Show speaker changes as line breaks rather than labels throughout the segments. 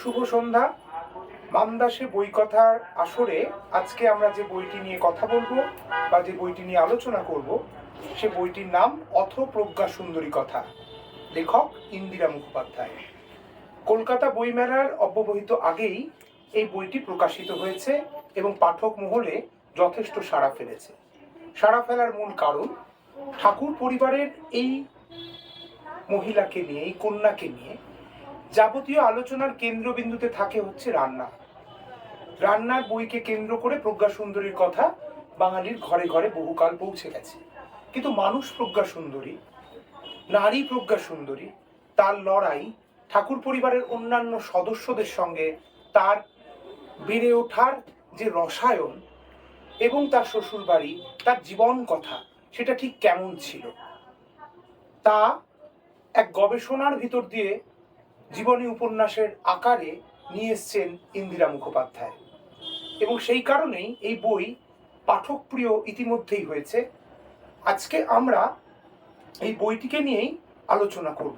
শুভ সন্ধ্যা। মান্দাসে বই কথার আসরে আজকে আমরা যে বইটি নিয়ে কথা বলবো বা যে বইটি নিয়ে আলোচনা করব সে বইটির নাম অথ প্রজ্ঞা সুন্দরী কথা, লেখক ইন্দিরা মুখোপাধ্যায়। কলকাতা বইমেলার অব্যবহিত আগেই এই বইটি প্রকাশিত হয়েছে এবং পাঠক মহলে যথেষ্ট সাড়া ফেলেছে। সাড়া ফেলার মূল কারণ ঠাকুর পরিবারের এই মহিলাকে নিয়ে, এই কন্যাকে নিয়ে যাবতীয় আলোচনার কেন্দ্রবিন্দুতে থাকে হচ্ছে রান্না। রান্নার বইকে কেন্দ্র করে প্রজ্ঞা সুন্দরীর কথা বাঙালির ঘরে ঘরে বহুকাল পৌঁছে গেছে। কিন্তু মানুষ প্রজ্ঞা সুন্দরী, নারী প্রজ্ঞা সুন্দরী, তার লড়াই, ঠাকুর পরিবারের অন্যান্য সদস্যদের সঙ্গে তার বেড়ে ওঠার যে রসায়ন এবং তার শ্বশুর বাড়ি, তার জীবন কথা, সেটা ঠিক কেমন ছিল তা এক গবেষণার ভিতর দিয়ে জীবনী উপন্যাসের আকারে নিয়ে এসছেন ইন্দিরা মুখোপাধ্যায়। এবং সেই কারণেই এই বই পাঠকপ্রিয় ইতিমধ্যেই হয়েছে। আজকে আমরা এই বইটিকে নিয়েই আলোচনা করব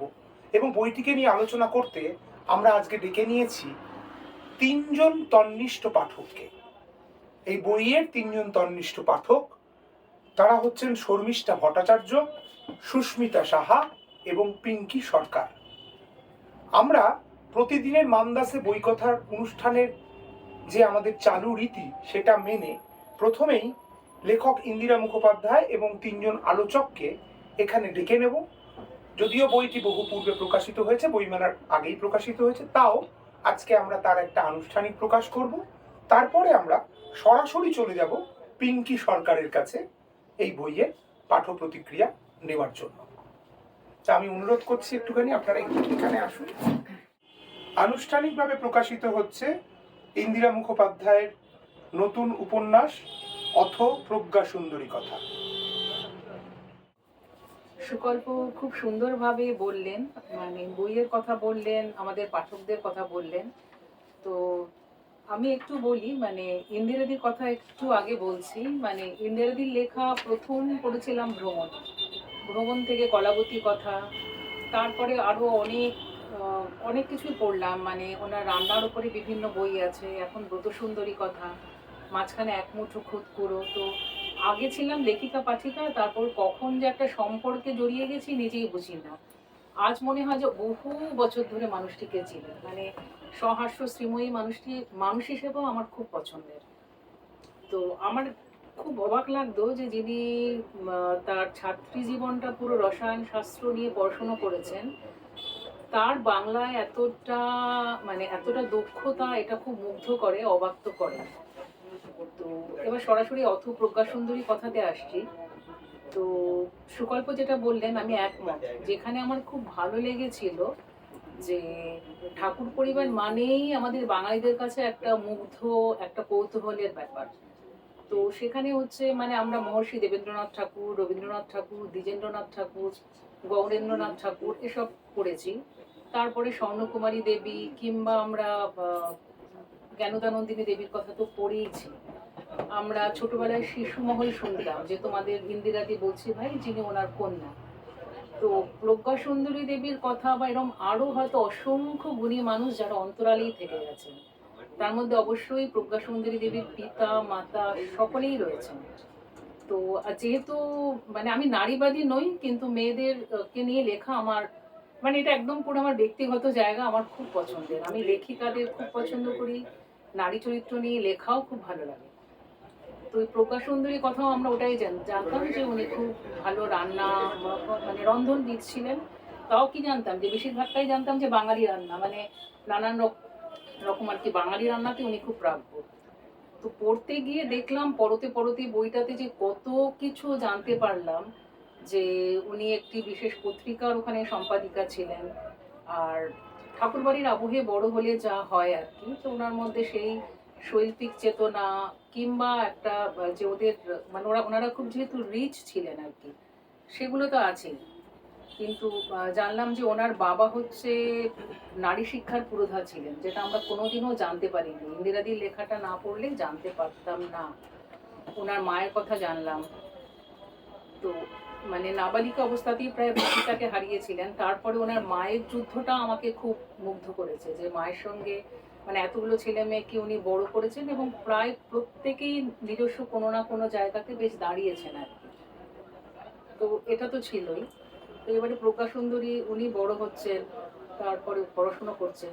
এবং বইটিকে নিয়ে আলোচনা করতে আমরা আজকে ডেকে নিয়েছি তিনজন তন্নিষ্ঠ পাঠককে। এই বইয়ের তিনজন তন্নিষ্ঠ পাঠক, তারা হচ্ছেন শর্মিষ্ঠা ভট্টাচার্য, সুস্মিতা সাহা এবং পিঙ্কি সরকার। আমরা প্রতিদিনের মান্দাসে বইকথার অনুষ্ঠানের যে আমাদের চালু রীতি সেটা মেনে প্রথমেই লেখক ইন্দিরা মুখোপাধ্যায় এবং তিনজন আলোচককে এখানে ডেকে নেব। যদিও বইটি বহু পূর্বে প্রকাশিত হয়েছে, বইমেলার আগেই প্রকাশিত হয়েছে, তাও আজকে আমরা তার একটা আনুষ্ঠানিক প্রকাশ করব। তারপরে আমরা সরাসরি চলে যাব পিঙ্কি সরকারের কাছে এই বইয়ের পাঠ্য প্রতিক্রিয়া নেওয়ার জন্য। তা আমি অনুরোধ করছি একটুখানি আপনারা এখানে আসুন। আনুষ্ঠানিকভাবে প্রকাশিত হচ্ছে ইন্দিরা মুখোপাধ্যায়ের নতুন উপন্যাস অথ প্রজ্ঞা সুন্দরী কথা।
সুকল্প খুব সুন্দরভাবে বললেন, মানে বইয়ের কথা বললেন, আমাদের পাঠকদের কথা বললেন। তো আমি একটু বলি, মানে ইন্দিরাদির কথা একটু আগে বলছি। মানে ইন্দিরাদির লেখা প্রথম পড়েছিলাম ভ্রমণ, ভ্রমণ থেকে কলাবতী কথা, তারপরে আরও অনেক কিছুই পড়লাম। মানে ওনার রান্নার উপরে বিভিন্ন বই আছে, এখন ব্রত সুন্দরী কথা, মাঝখানে এক মুঠো খুদ কুড়ো। তো আগে ছিলাম লেখিকা পাঠিকা, তারপর কখন যে একটা সম্পর্কে জড়িয়ে গেছি নিজেই বুঝি না। আজ মনে হয় যে বহু বছর ধরে মানুষটিকে চিনি। মানে সহাস্য শ্রীময়ী মানুষটি মানুষ হিসেবেও আমার খুব পছন্দের। তো আমার খুব অবাক লাগতো যে যিনি তার ছাত্রী জীবনটা পুরো রসায়ন শাস্ত্র নিয়ে পড়াশোনা করেছেন, তার বাংলায় এতটা দক্ষতা, এটা খুব মুগ্ধ করে, অবাক তো করে। তো এবার সরাসরি অথ প্রজ্ঞা সুন্দরী কথাতে আসছি। তো সুকল্প যেটা বললেন আমি একমত। যেখানে আমার খুব ভালো লেগেছিল যে ঠাকুর পরিবার মানেই আমাদের বাঙালিদের কাছে একটা মুগ্ধ, একটা কৌতূহলের ব্যাপার। তো সেখানে হচ্ছে মানে আমরা মহর্ষি দেবেন্দ্রনাথ ঠাকুর, রবীন্দ্রনাথ ঠাকুর, দ্বিজেন্দ্রনাথ ঠাকুর, গৌরেন্দ্রনাথ ঠাকুর এসব পড়েছি। তারপরে স্বর্ণকুমারী দেবী কিংবা আমরা জ্ঞানদানন্দিনী দেবীর কথা তো পড়েইছি। আমরা ছোটবেলায় শিশু মহল শুনতাম যে তোমাদের ইন্দিরাদি বলছি ভাই, যিনি ওনার কন্যা। তো প্রজ্ঞা সুন্দরী দেবীর কথা বা এরকম আরো হয়তো অসংখ্য গুণী মানুষ যারা অন্তরালেই থেকে গেছেন। তার মধ্যে অবশ্যই প্রজ্ঞা সুন্দরী দেবীর পিতা মাতা সকলেই রয়েছেন। তো যেহেতু মানে আমি নারীবাদী নই, কিন্তু মেয়েদের কে নিয়ে লেখা আমার মানে এটা একদম পুরো আমার ব্যক্তিগত জায়গা, আমার খুব পছন্দের। আমি লেখিকাদের খুব পছন্দ করি, নারী চরিত্র নিয়ে লেখাও খুব ভালো লাগে। তো ওই প্রজ্ঞা সুন্দরীর কথাও আমরা ওটাই জানতাম যে উনি খুব ভালো রান্না, মানে রন্ধনবিদ ছিলেন। তাও কি জানতাম যে বেশিরভাগটাই জানতাম যে বাঙালি রান্না, মানে নানান রকম আর কি বাঙালি রান্নাতে উনি খুব প্রাজ্ঞ। তো পড়তে গিয়ে দেখলাম পড়তে পড়তে বইটাতে যে কত কিছু জানতে পারলাম। যে উনি একটি বিশেষ পত্রিকার ওখানে সম্পাদিকা ছিলেন, আর ঠাকুরবাড়ির আবহে বড় হলে যা হয় আর কি, তো ওনার মধ্যে সেই শৈল্পিক চেতনা কিংবা একটা যে ওদের মানে ওনারা খুব যেহেতু রিচ ছিলেন আর কি, সেগুলো তো আছেই। কিন্তু জানলাম যে ওনার বাবা হচ্ছে নারী শিক্ষার পুরোধা ছিলেন, যেটা আমরা কোনোদিনও জানতে পারিনি। ইন্দিরাদির লেখাটা না পড়লে জানতে পারতাম না। ওনার মায়ের কথা জানলাম। তো মানে নাবালিকা অবস্থাতেই প্রায় পিতাকে হারিয়েছিলেন, তারপরে ওনার মায়ের যুদ্ধটা আমাকে খুব মুগ্ধ করেছে, যে মায়ের সঙ্গে মানে এতগুলো ছেলে মেয়েকে উনি বড় করেছেন এবং প্রায় প্রত্যেকেই নিজস্ব কোনো না কোনো জায়গাতে বেশ দাঁড়িয়েছেন আর কি। তো এটা তো ছিলই। তো এবারে প্রজ্ঞা সুন্দরী উনি বড় হচ্ছেন, তারপরে পড়াশোনা করছেন।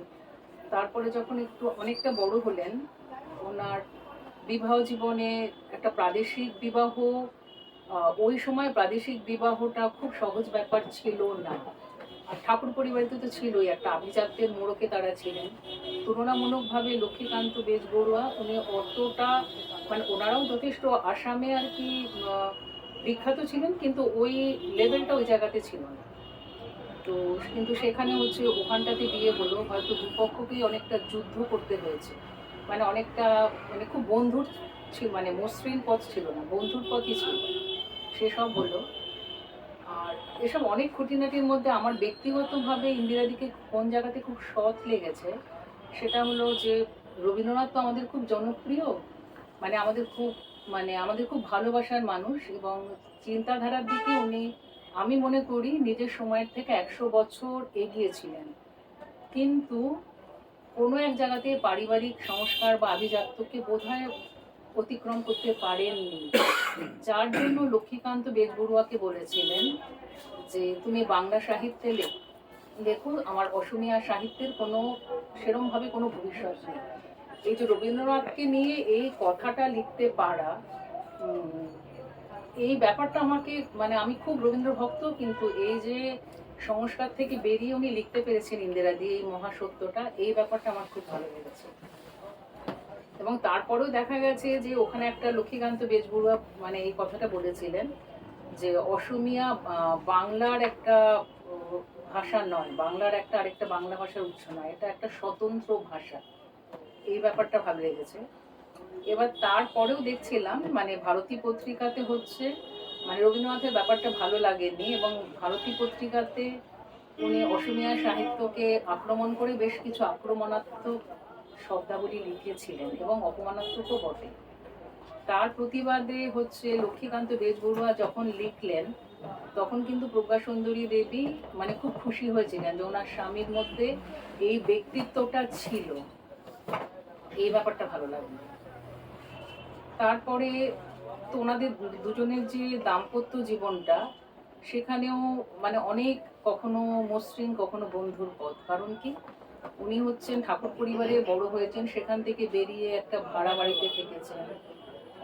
তারপরে যখন একটু অনেকটা বড় হলেন, ওনার বিবাহ জীবনে একটা প্রাদেশিক বিবাহ, ওই সময় প্রাদেশিক বিবাহটা খুব সহজ ব্যাপার ছিল না। আর ঠাকুর পরিবারিত তো ছিলই, একটা আভিজাত্যের মোড়কে তারা ছিলেন। তুলনামূলকভাবে লক্ষ্মীকান্ত বেজবড়ুয়া উনি অতটা মানে ওনারাও যথেষ্ট আসামে আর কি বিখ্যাত ছিলেন, কিন্তু ওই লেভেলটা ওই জায়গাতে ছিল না। তো কিন্তু সেখানে হচ্ছে ওখানটাতে বিয়ে হলো, হয়তো দুপক্ষকেই অনেকটা যুদ্ধ করতে হয়েছে, মানে অনেকটা মানে খুব বন্ধুর ছিল, মানে মসৃণ পথ ছিল না, বন্ধুর পথই ছিল, সেসব হলো। আর এসব অনেক খুঁটিনাটির মধ্যে আমার ব্যক্তিগতভাবে ইন্দিরাদিকে কোন জায়গাতে খুব সৎ লেগেছে, সেটা হলো যে রবীন্দ্রনাথ তো আমাদের খুব জনপ্রিয়, মানে আমাদের খুব ভালোবাসার মানুষ, এবং চিন্তাধারার দিকে উনি আমি মনে করি নিজের সময়ের থেকে 100 বছর এগিয়েছিলেন। কিন্তু কোনো এক জায়গাতে পারিবারিক সংস্কার বা আভিজাত্যকে বোধহয় অতিক্রম করতে পারেননি, যার জন্য লক্ষ্মীকান্ত বেজবড়ুয়াকে বলেছিলেন যে তুমি বাংলা সাহিত্যে লেখো, আমার অসমীয়া সাহিত্যের কোনো সেরমভাবে কোনো ভবিষ্যৎ নেই। এই যে রবীন্দ্রনাথকে নিয়ে এই কথাটা লিখতে পারা, এই ব্যাপারটা আমাকে মানে আমি খুব রবীন্দ্র ভক্ত, কিন্তু এই যে সংস্কার থেকে বেরিয়ে উনি লিখতে পেরেছেন ইন্দিরাদি এই মহাসত্যটা, এই ব্যাপারটা আমার খুব ভালো লেগেছে। এবং তারপরেও দেখা গেছে যে ওখানে একটা লক্ষ্মীকান্ত বেজবড়ুয়া মানে এই কথাটা বলেছিলেন যে অসমীয়া বাংলার একটা ভাষা নয়, বাংলার একটা আরেকটা বাংলা ভাষার উৎস নয়, এটা একটা স্বতন্ত্র ভাষা। এই ব্যাপারটা ভালো লেগেছে। এবার তারপরেও দেখছিলাম মানে ভারতী পত্রিকাতে হচ্ছে মানে রবীন্দ্রনাথের ব্যাপারটা ভালো লাগেনি, এবং ভারতী পত্রিকাতে উনি অসমীয়া সাহিত্যকে আক্রমণ করে বেশ কিছু আক্রমণাত্মক শব্দাবলী লিখেছিলেন, এবং অপমানাত্মকও বটে। তার প্রতিবাদে হচ্ছে লক্ষ্মীকান্ত বেজবড়ুয়া যখন লিখলেন, তখন কিন্তু প্রজ্ঞা সুন্দরী দেবী মানে খুব খুশি হয়েছিলেন যে ওনার স্বামীর মধ্যে এই ব্যক্তিত্বটা ছিল, এই ব্যাপারটা ভালো লাগলো। তারপরে তো ওনাদের দুজনের যে দাম্পত্য জীবনটা, সেখানেও মানে অনেক কখনো মসৃণ কখনো বন্ধুর পথ। কারণ কি, উনি হচ্ছেন ঠাকুর পরিবারে বড় হয়েছেন, সেখান থেকে বেরিয়ে একটা ভাড়া বাড়িতে থেকেছেন,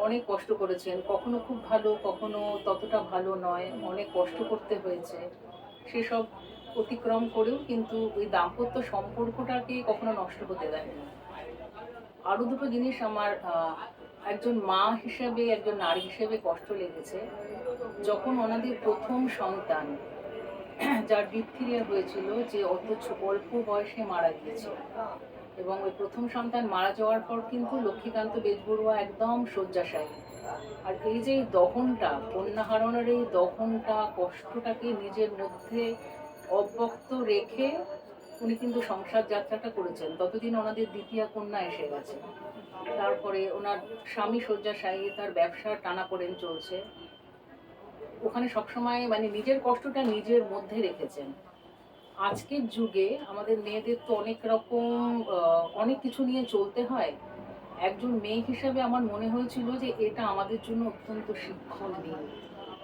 অনেক কষ্ট করেছেন, কখনো খুব ভালো কখনো ততটা ভালো নয়, অনেক কষ্ট করতে হয়েছে। সেসব অতিক্রম করেও কিন্তু ওই দাম্পত্য সম্পর্কটাকে কখনো নষ্ট হতে দেয়নি। আরো দুটো জিনিস আমার একজন মা হিসেবে একজন নারী হিসেবে কষ্ট লেগেছে, যখন ওনাদের প্রথম সন্তান যার ডিপথিরিয়া হয়েছিল, যে অল্প বয়সে মারা গিয়েছিল, এবং ওই প্রথম সন্তান মারা যাওয়ার পর কিন্তু লক্ষ্মীকান্ত বেজবড়ুয়া একদম শয্যাশায়ী। আর এই যে দহনটা, কন্যা হারানোর এই দহনটা, কষ্টটাকে নিজের মধ্যে অব্যক্ত রেখে উনি কিন্তু সংসার যাত্রাটা করেছেন। ততদিন ওনাদের দ্বিতীয় কন্যা এসে গেছে, তারপরে ওনার স্বামী শয্যাশায়ী, তার ব্যবসা টানাপোড়েন চলছে, ওখানে সবসময় মানে নিজের কষ্টটা নিজের মধ্যে রেখেছেন। আজকের যুগে আমাদের মেয়েদের তো অনেক রকম অনেক কিছু নিয়ে চলতে হয়। একজন মেয়ে হিসেবে আমার মনে হয়েছিল যে এটা আমাদের জন্য অত্যন্ত শিক্ষণীয়,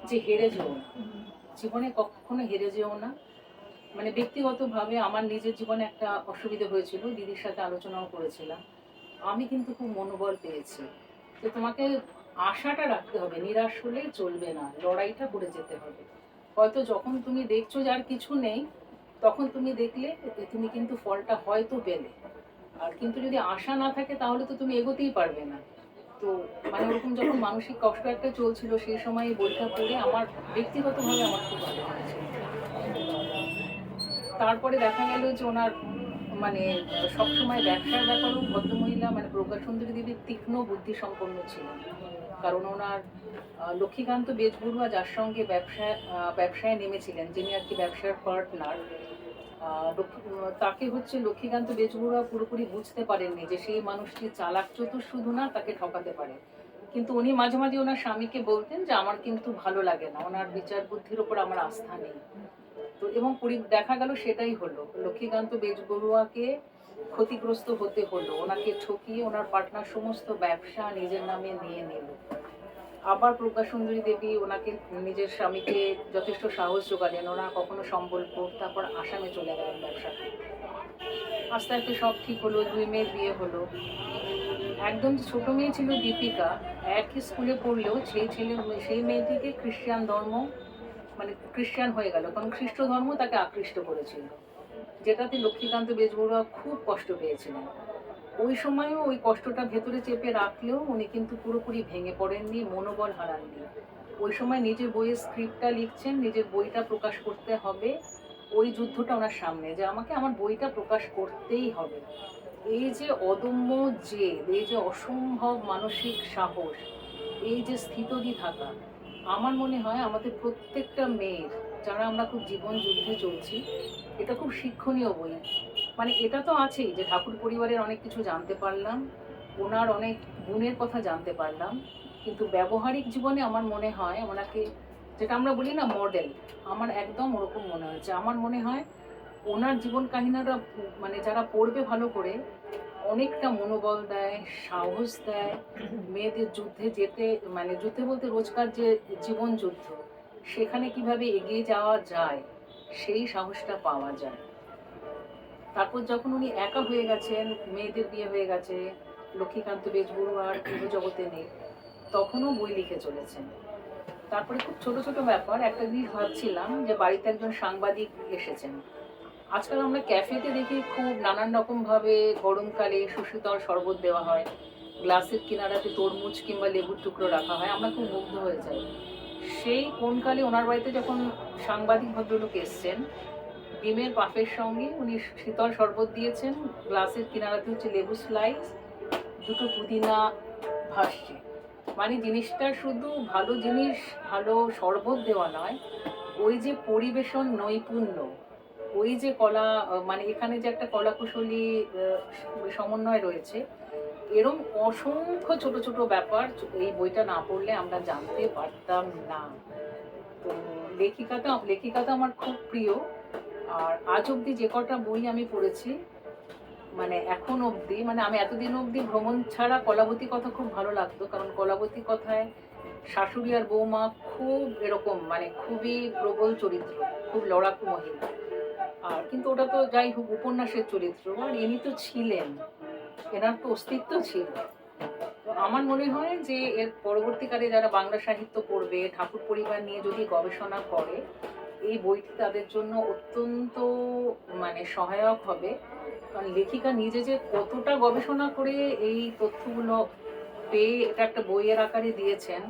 যে হেরে যেও না, জীবনে কখনো হেরে যেও না। মানে ব্যক্তিগতভাবে আমার নিজের জীবনে একটা অসুবিধা হয়েছিল, দিদির সাথে আলোচনাও করেছিলাম, আমি কিন্তু খুব মনোবল পেয়েছি যে তোমাকে আশাটা রাখতে হবে, নিরাশ হলে চলবে না, লড়াইটা করে যেতে হবে। হয়তো যখন তুমি দেখছো যে আর কিছু নেই, তখন তুমি দেখলে তুমি কিন্তু ফলটা হয়তো পেলে, আর কিন্তু যদি আশা না থাকে তাহলে তো তুমি এগোতেই পারবে না। তো মানে ওরকম যখন মানসিক কষ্ট একটা চলছিল, সেই সময় এই বইটা পড়ে আমার ব্যক্তিগতভাবে আমার খুব ভালো লেগেছে। তারপরে দেখা গেল যে ওনার মানে সবসময় ব্যবসার ব্যাপারেও ভদ্রমহিলা মানে প্রজ্ঞা সুন্দরী দেবী তীক্ষ্ণ বুদ্ধি সম্পন্ন ছিলেন। কারণ ওনার লক্ষ্মীকান্ত বেজবড়ুয়া যার সঙ্গে ব্যবসায় নেমেছিলেন, যিনি আর কি ব্যবসার পার্টনার, তাকে হচ্ছে লক্ষ্মীকান্ত বেজবড়ুয়া পুরোপুরি বুঝতে পারেননি যে সেই মানুষটি চালাক চতুর শুধু না, তাকে ঠকাতে পারে। কিন্তু উনি মাঝে মাঝে ওনার স্বামীকে বলতেন যে আমার কিন্তু ভালো লাগে না, ওনার বিচার বুদ্ধির ওপর আমার আস্থা নেই। তো এবং দেখা গেল সেটাই হলো, লক্ষ্মীকান্ত বেজবরুয়াকে ক্ষতিগ্রস্ত হতে হলো, ওনাকে ঠকিয়ে ওনার পার্টনার সমস্ত ব্যবসা নিজের নামে নিয়ে নিল। আবার প্রজ্ঞা সুন্দরী দেবী ওনাকে নিজের স্বামীকে যথেষ্ট সাহস জোগালেন, ওনার কখনো সম্বলপুর, তারপর আসামে চলে গেলেন ব্যবসাতে। আস্তে আস্তে সব ঠিক হলো, 2 মেয়ের বিয়ে হলো। একদম ছোট মেয়ে ছিল দীপিকা, একই স্কুলে পড়লেও সেই মেয়েটিকে খ্রিস্টান ধর্ম, মানে খ্রিস্টান হয়ে গেল, কারণ খ্রিস্ট ধর্ম তাকে আকৃষ্ট করেছিল, যেটাতে লক্ষ্মীকান্ত বেজবরুয়া খুব কষ্ট পেয়েছিলেন। ওই সময়ও ওই কষ্টটা ভেতরে চেপে রাখলেও উনি কিন্তু পুরোপুরি ভেঙে পড়েননি, মনোবল হারাননি। ওই সময় নিজের বইয়ের স্ক্রিপ্টটা লিখছেন, নিজের বইটা প্রকাশ করতে হবে, ওই যুদ্ধটা ওনার সামনে যে আমাকে আমার বইটা প্রকাশ করতেই হবে। এই যে অদম্য জেদ, এই যে অসম্ভব মানসিক সাহস, এই যে স্থিতধী থাকা, আমার মনে হয় আমাদের প্রত্যেকটা মেয়ের, যারা আমরা খুব জীবন যুদ্ধে চলছি, এটা খুব শিক্ষণীয় বই। মানে এটা তো আছেই যে ঠাকুর পরিবারের অনেক কিছু জানতে পারলাম, ওনার অনেক গুণের কথা জানতে পারলাম, কিন্তু ব্যবহারিক জীবনে আমার মনে হয় ওনাকে, যেটা আমরা বলি না মডেল, আমার একদম ওরকম মনে হয়েছে। আমার মনে হয় ওনার জীবন কাহিনীরা মানে যারা পড়বে ভালো করে, অনেকটা মনোবল দেয়, সাহস দেয়, মেয়েদের যুদ্ধে যেতে, মানে যুদ্ধে বলতে রোজকার যে জীবন যুদ্ধ, সেখানে কিভাবে এগিয়ে যাওয়া যায় সেই সাহসটা পাওয়া যায়। তারপর যখন উনি একা হয়ে গেছেন, মেয়েদের বিয়ে হয়ে গেছে, লক্ষ্মীকান্ত বেজবরুয়ার গৃহজগতে নেই, তখনও বই লিখে চলেছেন। তারপরে খুব ছোট ছোট ব্যাপার, একটা জিনিস ভাবছিলাম যে বাড়িতে একজন সাংবাদিক এসেছেন। আজকাল আমরা ক্যাফেতে দেখি খুব নানান রকম ভাবে গরমকালে সুশীতল শরবত দেওয়া হয়, গ্লাসের কিনারাতে তরমুজ কিংবা লেবুর টুকরো রাখা হয়, আমরা খুব মুগ্ধ হয়ে যাই। সেই কোন কালে ওনার বাড়িতে যখন সাংবাদিক ভদ্রলোক এসছেন, ডিমের পাফের সঙ্গে উনি শীতল শরবত দিয়েছেন, গ্লাসের কিনারাতে হচ্ছে লেবু স্লাইস, দুটো পুদিনা ভাসছে। মানে জিনিসটা শুধু ভালো জিনিস, ভালো শরবত দেওয়া নয়, ওই যে পরিবেশন নৈপুণ্য, ওই যে কলা, মানে এখানে যে একটা কলাকুশলী সমন্বয় রয়েছে, এরম অসংখ্য ছোট ছোট ব্যাপার এই বইটা না পড়লে আমরা জানতে পারতাম না। তো লেখিকাটা আমার খুব প্রিয়। আর আজ অব্দি যে কটা বই আমি পড়েছি, মানে এখন অবধি, মানে আমি এতদিন অবধি ভ্রমণ ছাড়া কলাবতী কথা খুব ভালো লাগতো, কারণ কলাবতী কথায় শাশুড়ি আর বৌমা খুব এরকম, মানে খুবই প্রবল চরিত্র, খুব লড়াকু মহিলা। আর কিন্তু ওটা তো যাই হোক উপন্যাসের চরিত্র, আর ইনি তো ছিলেন, এনার তো অস্তিত্ব ছিল। তো আমার মনে হয় যে এর পরবর্তীকালে যারা বাংলা সাহিত্য পড়বে, ঠাকুর পরিবার নিয়ে যদি গবেষণা করে, এই বইটি তাদের জন্য অত্যন্ত মানে সহায়ক হবে। কারণ লেখিকা নিজে যে কতটা গবেষণা করে এই তথ্যগুলো পেয়ে এটা একটা বইয়ের আকারে দিয়েছেন,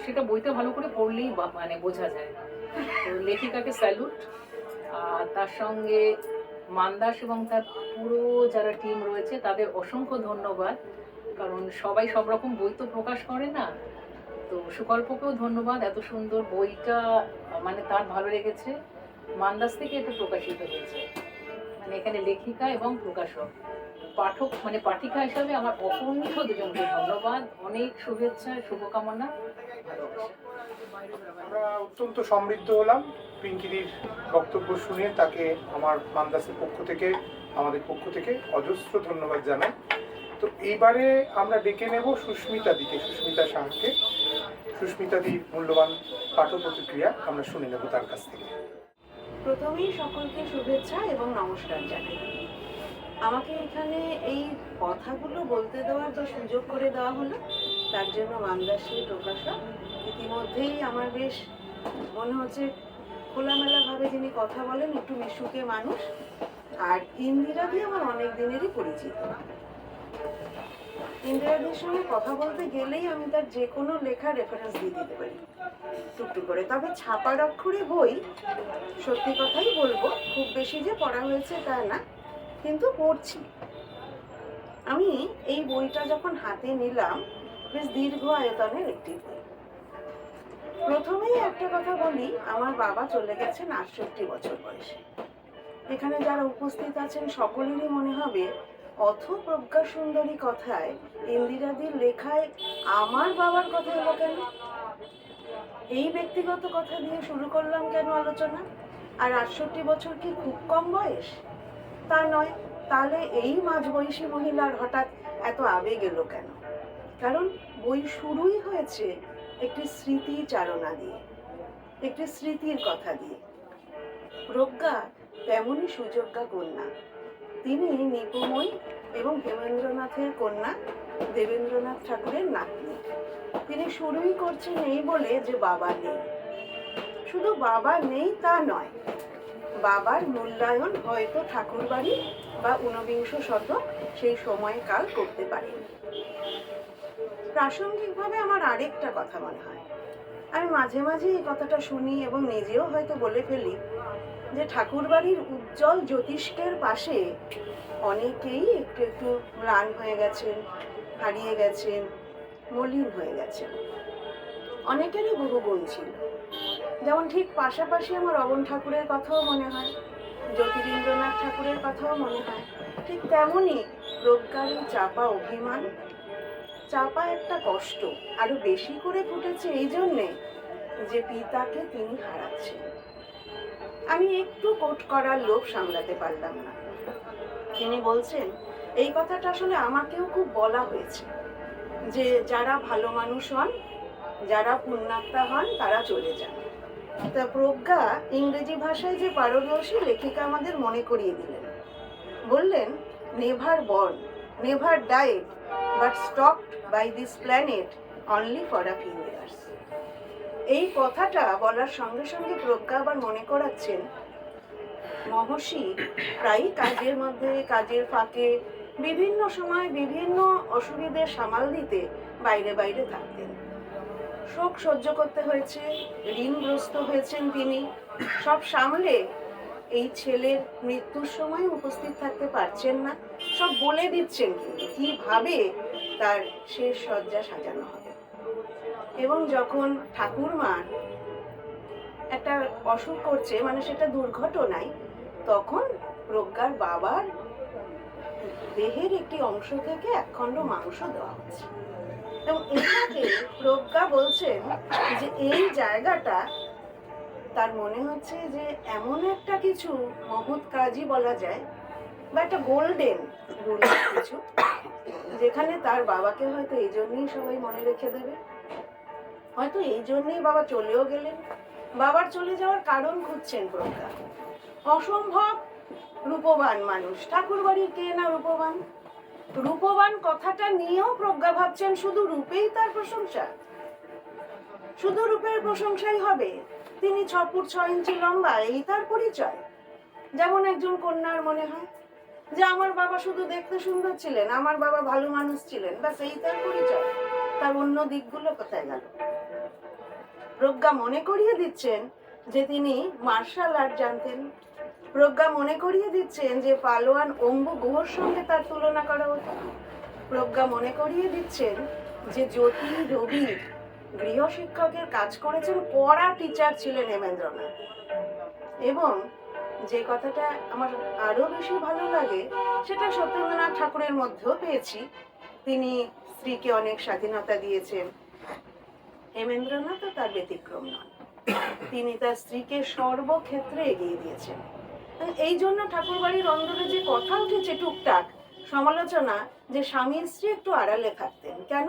সেটা বইটা ভালো করে পড়লেই মানে বোঝা যায়। তো লেখিকাকে স্যালুট। তার সঙ্গে মানদাস এবং তার পুরো যারা টিম রয়েছে তাদের অসংখ্য ধন্যবাদ, কারণ সবাই সব রকম বই তো প্রকাশ করে না। তো সুকল্পকেও ধন্যবাদ, এত সুন্দর বইটা মানে তার ভালো লেগেছে, মানদাস থেকে এটা প্রকাশিত হয়েছে। মানে এখানে লেখিকা এবং প্রকাশক, পাঠক মানে পাঠিকা হিসাবে আমার অসংখ্য দুজনকে ধন্যবাদ, অনেক শুভেচ্ছা, শুভকামনা, ভালোবাসা।
আমরা অত্যন্ত সমৃদ্ধ হলাম পিঙ্কিদির বক্তব্য শুনে, তাকে আমার মানদাসের পক্ষ থেকে, আমাদের পক্ষ থেকে অজস্র ধন্যবাদ জানাই। তো এইবারে আমরা ডেকে নেব সুস্মিতা সাহাকে। সুস্মিতাদির মূল্যবান পাঠ প্রতিক্রিয়া আমরা শুনে নেব তার কাছ থেকে।
প্রথমেই সকলকে শুভেচ্ছা এবং নমস্কার জানাই। আমাকে এখানে এই কথাগুলো বলতে দেওয়ার যে সুযোগ করে দেওয়া হলো, তার জন্য মানদাসী প্রকাশক ইতিমধ্যেই আমার বেশ মনে হচ্ছে খোলামেলাভাবে যিনি কথা বলেন, একটু মিশুকে মানুষ। আর ইন্দিরাদি আমার অনেক দিনেরই পরিচিত। ইন্দিরাদির সঙ্গে কথা বলতে গেলেই আমি তার যে কোনো লেখা রেফারেন্স দিয়ে দিতে পারি টুকটুক করে। তবে ছাপার অক্ষরে বই, সত্যি কথাই বলবো, খুব বেশি যে পড়া হয়েছে তা না, কিন্তু পড়ছি। আমি এই বইটা যখন হাতে নিলাম, বেশ দীর্ঘ আয়তনের একটি বই। প্রথমেই একটা কথা বলি, আমার বাবা চলে গেছেন 68 বছর বয়সে। এখানে যারা উপস্থিত আছেন সকলেরই মনে হবে অথ প্রজ্ঞা সুন্দরী কথায় ইন্দিরাদির লেখায় আমার বাবার কথা এলো কেন? এই ব্যক্তিগত কথা দিয়ে শুরু করলাম কেন আলোচনা? আর ৬৮ বছর কি খুব কম বয়স? তা নয়। তাহলে এই মাঝবয়সী মহিলার হঠাৎ এত আবেগ এলো কেন? কারণ বই শুরুই হয়েছে একটি স্মৃতিচারণা দিয়ে, একটি স্মৃতির কথা দিয়ে। প্রজ্ঞা তেমনই সুযোগ্যা কন্যা। তিনি নিপুময়ী এবং হেমেন্দ্রনাথের কন্যা, দেবেন্দ্রনাথ ঠাকুরের নাতনি। তিনি শুরুই করছেন এই বলে যে বাবা নেই। শুধু বাবা নেই তা নয়, বাবার মূল্যায়ন হয়তো ঠাকুরবাড়ি বা ঊনবিংশ শতক সেই সময়কাল করতে পারেন। প্রাসঙ্গিকভাবে আমার আরেকটা কথা মনে হয়, আমি মাঝে মাঝে এই কথাটা শুনি এবং নিজেও হয়তো বলে ফেলি, যে ঠাকুরবাড়ির উজ্জ্বল জ্যোতিষ্কের পাশে অনেকেই একটু একটু ম্লান হয়ে গেছেন, হারিয়ে গেছেন, মলিন হয়ে গেছেন। অনেকেরই বহু গুণ ছিল। যেমন ঠিক পাশাপাশি আমার অবন ঠাকুরের কথাও মনে হয়, জ্যোতিরিন্দ্রনাথ ঠাকুরের কথাও মনে হয়। ঠিক তেমনই প্রজ্ঞার এই চাপা অভিমান, চাপা একটা কষ্ট আরো বেশি করে ফুটেছে এই জন্যে যে পিতাকে তিনি হারাচ্ছেন। আমি একটু কোট করার লোভ সামলাতে পারলাম না। তিনি বলছেন, এই কথাটা আসলে আমাকেও খুব বলা হয়েছে, যে যারা ভালো মানুষ হন, যারা পুণ্যাত্মা হন, তারা চলে যান। তা প্রজ্ঞা ইংরেজি ভাষায় যে পারদর্শী লেখিকা আমাদের মনে করিয়ে দিলেন। বললেন, never born, never died, but stopped by this planet only for a few years. এই কথাটা বলার সঙ্গে সঙ্গে প্রজ্ঞা আবার মনে করাচ্ছেন, মহর্ষি প্রায়ই কাজের মধ্যে, কাজের ফাঁকে বিভিন্ন সময় বিভিন্ন অসুবিধে সামাল দিতে বাইরে বাইরে থাকতেন। শোক সহ্য করতে হয়েছে, ঋণগ্রস্ত হয়েছেন তিনি, সব সামলে এই ছেলের মৃত্যুর সময় উপস্থিত থাকতে পারছেন না। সব বলে দিচ্ছেন কিন্তু কিভাবে তার শেষ শয্যা সাজানো হবে। এবং যখন ঠাকুরমার একটা অসুখ করছে, মানে সেটা দুর্ঘটনায়, তখন প্রজ্ঞার বাবার দেহের একটি অংশ থেকে একখণ্ড মাংস দেওয়া হচ্ছে। এবং এইভাবে প্রজ্ঞা বলছেন যে এই জায়গাটা তার মনে হচ্ছে যে এমন একটা কিছু মহৎ কাজই বলা যায়, বা একটা গোল্ডেন রুল কিছু, যেখানে তার বাবাকে হয়তো এই জন্যই সবাই মনে রেখে দেবে, হয়তো এই জন্যই বাবা চলেও গেলেন। বাবার চলে যাওয়ার কারণ খুঁজছেন প্রজ্ঞা। অসম্ভব রূপবান মানুষ, ঠাকুরবাড়ির কে না রূপবান। রূপবান কথাটা নিয়েও প্রজ্ঞা ভাবছেন শুধু রূপেই তার প্রশংসা, শুধু রূপের প্রশংসাই হবে, তিনি 6 ফুট 6 ইঞ্চি লম্বা, এই তার পরিচয়। যেমন একজন কন্যার মনে হয় যে আমার বাবা শুধু দেখতে সুন্দর ছিলেন, আমার বাবা ভালো মানুষ ছিলেন, ব্যাস এই তার পরিচয়। তার অন্য দিকগুলো কোথায় গেল? প্রজ্ঞা মনে করিয়ে দিচ্ছেন যে তিনি মার্শাল আর্ট জানতেন। প্রজ্ঞা মনে করিয়ে দিচ্ছেন যে পালোয়ান অম্বু গুহর সঙ্গে তার তুলনা করা হতো। প্রজ্ঞা মনে করিয়ে দিচ্ছেন যে জ্যোতি রবি গৃহশিক্ষকের কাজ করেছেন, কড়া টিচার ছিলেন হেমেন্দ্রনাথ। এবং যে কথাটা আমার আরো বেশি ভালো লাগে, সেটা সত্যেন্দ্রনাথ ঠাকুরের মধ্যেও পেয়েছি। তিনি স্ত্রীকে অনেক স্বাধীনতা দিয়েছেন। হেমেন্দ্রনাথও তার ব্যতিক্রম নন, তিনি তার স্ত্রীকে সর্বক্ষেত্রে এগিয়ে দিয়েছেন। এই জন্য ঠাকুরবাড়ির অন্দরে যে কথা উঠেছে টুকটাক সমালোচনা, যে স্বামী স্ত্রী একটু আড়ালে থাকতেন, কেন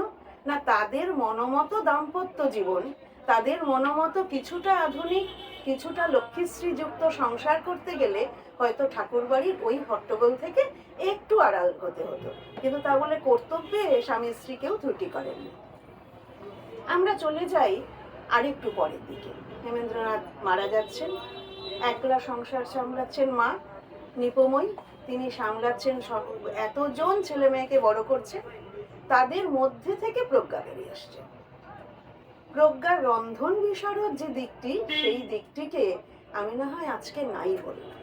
না তাদের মনোমতো দাম্পত্য জীবন, তাদের মনোমতো কিছুটা আধুনিক, কিছুটা লক্ষ্মীশ্রী যুক্ত সংসার করতে গেলে হয়তো ঠাকুরবাড়ির ওই হট্টগোল থেকে একটু আড়াল হতে হতো, কিন্তু তা বলে কর্তব্যে স্বামী স্ত্রীকেও ত্রুটি করেননি। আমরা চলে যাই আরেকটু পরের দিকে। হেমেন্দ্রনাথ মারা যাচ্ছেন, একলা সংসার সামলাচ্ছেন মা নিপময়ী, তিনি সামলাচ্ছেন এতজন ছেলে মেয়েকে বড় করছে, তাদের মধ্যে থেকে প্রজ্ঞা বেরিয়ে আসছে। প্রজ্ঞার রন্ধন বিশারদ যে দিকটি, সেই দিকটিকে আমি না হয় আজকে নাই বললাম,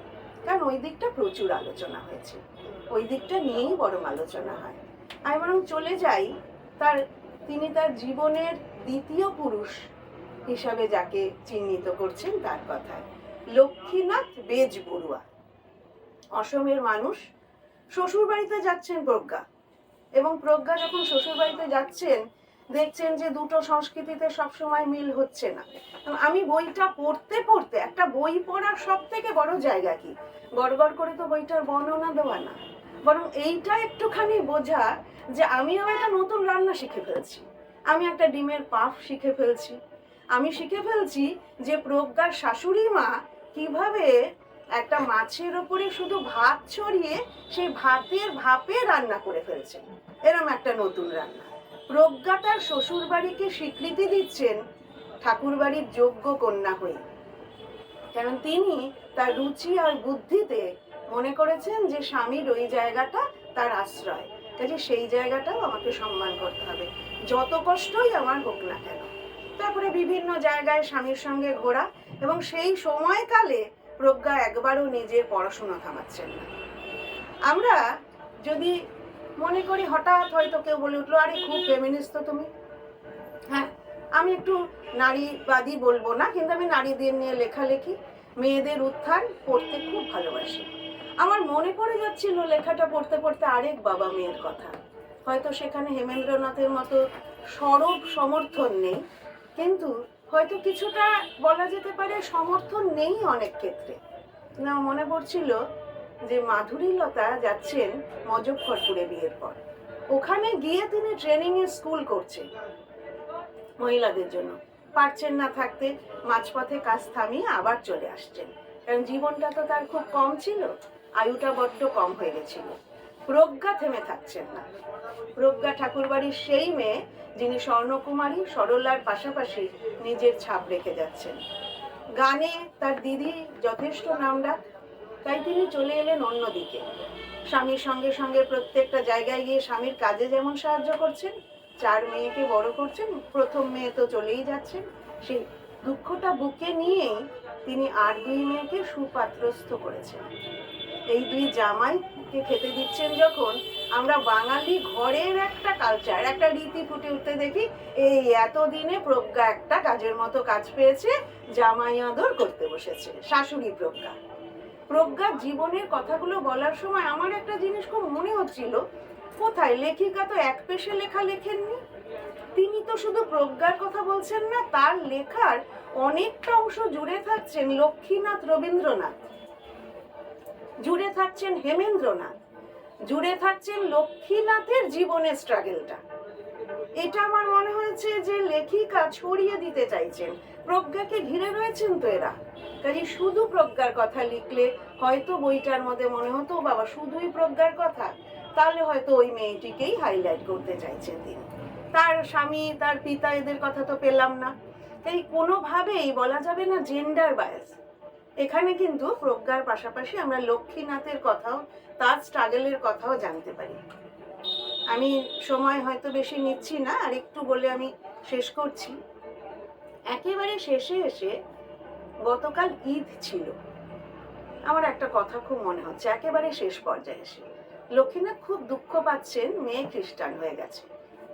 কারণ ওই দিকটা প্রচুর আলোচনা হয়েছে, ওই দিকটা নিয়েই বরং আলোচনা হয়। আমি বরং চলে যাই তিনি তার জীবনের দ্বিতীয় পুরুষ হিসাবে যাকে চিহ্নিত করছেন তার কথায়। লক্ষ্মীনাথ বেজবরুয়া, অসমের মানুষ, শ্বশুর বাড়িতে যাচ্ছেন প্রজ্ঞা, এবং প্রজ্ঞা যখন শ্বশুর বাড়িতে যাচ্ছেন দেখছেন যে দুটো সংস্কৃতিতে সবসময় মিল হচ্ছে না। আমি বইটা পড়তে পড়তে, একটা বই পড়ার সব থেকে বড় জায়গা কি, গড়গড় করে তো বইটার বর্ণনা দেওয়া না, বরং এইটা একটুখানি বোঝা যে আমিও একটা নতুন রান্না শিখে ফেলছি, আমি একটা ডিমের পাফ শিখে ফেলছি, আমি শিখে ফেলছি যে প্রজ্ঞার শাশুড়ি মা কিভাবে একটা মাছের ওপরে শুধু ভাত ছড়িয়ে সেই ভাতের ভাপে রান্না করে ফেলছে, এরম একটা নতুন রান্না। প্রজ্ঞা তার শ্বশুর বাড়িকে স্বীকৃতি দিচ্ছেন ঠাকুর বাড়ির যোগ্য কন্যা হয়ে, কারণ তিনি তার রুচি আর বুদ্ধিতে মনে করেছেন যে স্বামীর ওই জায়গাটা তার আশ্রয়, কাজে সেই জায়গাটাও আমাকে সম্মান করতে হবে, যত কষ্টই আমার হোক না কেন। তারপরে বিভিন্ন জায়গায় স্বামীর সঙ্গে ঘোরা, এবং সেই সময়কালে প্রজ্ঞা একবারও নিজের পড়াশোনা থামাচ্ছেন না। আমরা যদি মনে করি, হঠাৎ হয়তো কেউ বলে উঠলো, আরে খুব ফেমিনিস্ট তো তুমি। হ্যাঁ, আমি একটু নারীবাদী বলবো না, কিন্তু আমি নারীদের নিয়ে লেখালেখি, মেয়েদের উত্থান পড়তে খুব ভালোবাসি। আমার মনে পড়ে যাচ্ছিল লেখাটা পড়তে পড়তে আরেক বাবা মেয়ের কথা। হয়তো সেখানে হেমেন্দ্রনাথের মতো সরব সমর্থন নেই, কিন্তু হয়তো কিছুটা বলা যেতে পারে সমর্থন নেই অনেক ক্ষেত্রে। না, মনে পড়ছিল যে মাধুরীলতা যাচ্ছেন মজফ্ফরপুরে বিয়ের পর, ওখানে গিয়ে তিনি ট্রেনিংয়ের স্কুল করছেন মহিলাদের জন্য, পারছেন না থাকতে, মাঝপথে কাজ থামিয়ে আবার চলে আসছেন, কারণ জীবনটা তো তার খুব কম ছিল, আয়ুটা বড্ড কম হয়ে গেছিল। প্রজ্ঞা থেমে থাকছেন না। প্রজ্ঞা ঠাকুরবাড়ির সেই মেয়ে যিনি স্বর্ণকুমারী সরলার পাশাপাশি নিজের ছাপ রেখে যাচ্ছেন। গানে তার দিদি যথেষ্ট নামডাক, তাই তিনি চলে এলেন অন্যদিকে। স্বামীর সঙ্গে সঙ্গে প্রত্যেকটা জায়গায় গিয়ে স্বামীর কাজে যেমন সাহায্য করছেন, 4 মেয়েকে বড় করছেন, প্রথম মেয়ে তো চলেই যাচ্ছেন, সেই দুঃখটা বুকে নিয়েই তিনি আর 2 মেয়েকে সুপাত্রস্থ করেছেন। এই 2 জামাইকে খেতে দিচ্ছেন যখন, আমরা বাঙালি ঘরের একটা কালচার, একটা রীতি ফুটে উঠতে দেখি, এই এতদিনে প্রজ্ঞা একটা কাজের মতো কাজ পেয়েছে, জামাই আদর করতে বসেছে, শাশুড়ি প্রজ্ঞা। প্রজ্ঞার জীবনের কথাগুলো বলার সময় আমার একটা জিনিস খুব মনে হচ্ছিল, কোথায় লেখিকা তো এক পেশে লেখা লেখেননি, তিনি তো শুধু প্রজ্ঞার কথা বলছেন না, তার লেখার অনেকটা অংশ জুড়ে থাকছেন লক্ষ্মীনাথ রবীন্দ্রনাথ, জুড়ে থাকছেন হেমেন্দ্রনাথ, জুড়ে থাকছেন লক্ষ্মীনাথের জীবনের স্ট্রাগলটা। এটা আমার মনে হয়েছে যে লেখিকা ছড়িয়ে দিতে চাইছেন, প্রজ্ঞাকে ঘিরে রয়েছেন তো এরা, কাজে শুধু প্রজ্ঞার কথা লিখলে হয়তো বইটার মধ্যে মনে হতো বাবা শুধুই প্রজ্ঞার কথা, তাহলে হয়তো ওই মেয়েটিকেই হাইলাইট করতে চাইছেন তিনি, তার স্বামী তার পিতা এদের কথা তো পেলাম না। তাই কোনোভাবেই বলা যাবে না জেন্ডার বায়াস, এখানে কিন্তু প্রজ্ঞার পাশাপাশি আমরা লক্ষ্মীনাথের কথাও, তার স্ট্রাগলের কথাও জানতে পারি। আমি সময় হয়তো বেশি নিচ্ছি না, আর একটু বলে আমি শেষ করছি। একেবারে শেষে এসে গতকাল ঈদ ছিল, আমার একটা কথা খুব মনে হচ্ছে, একেবারে শেষ পর্যায়ে এসে লক্ষ্মীনাথ খুব দুঃখ পাচ্ছেন, মেয়ে খ্রিস্টান হয়ে গেছে,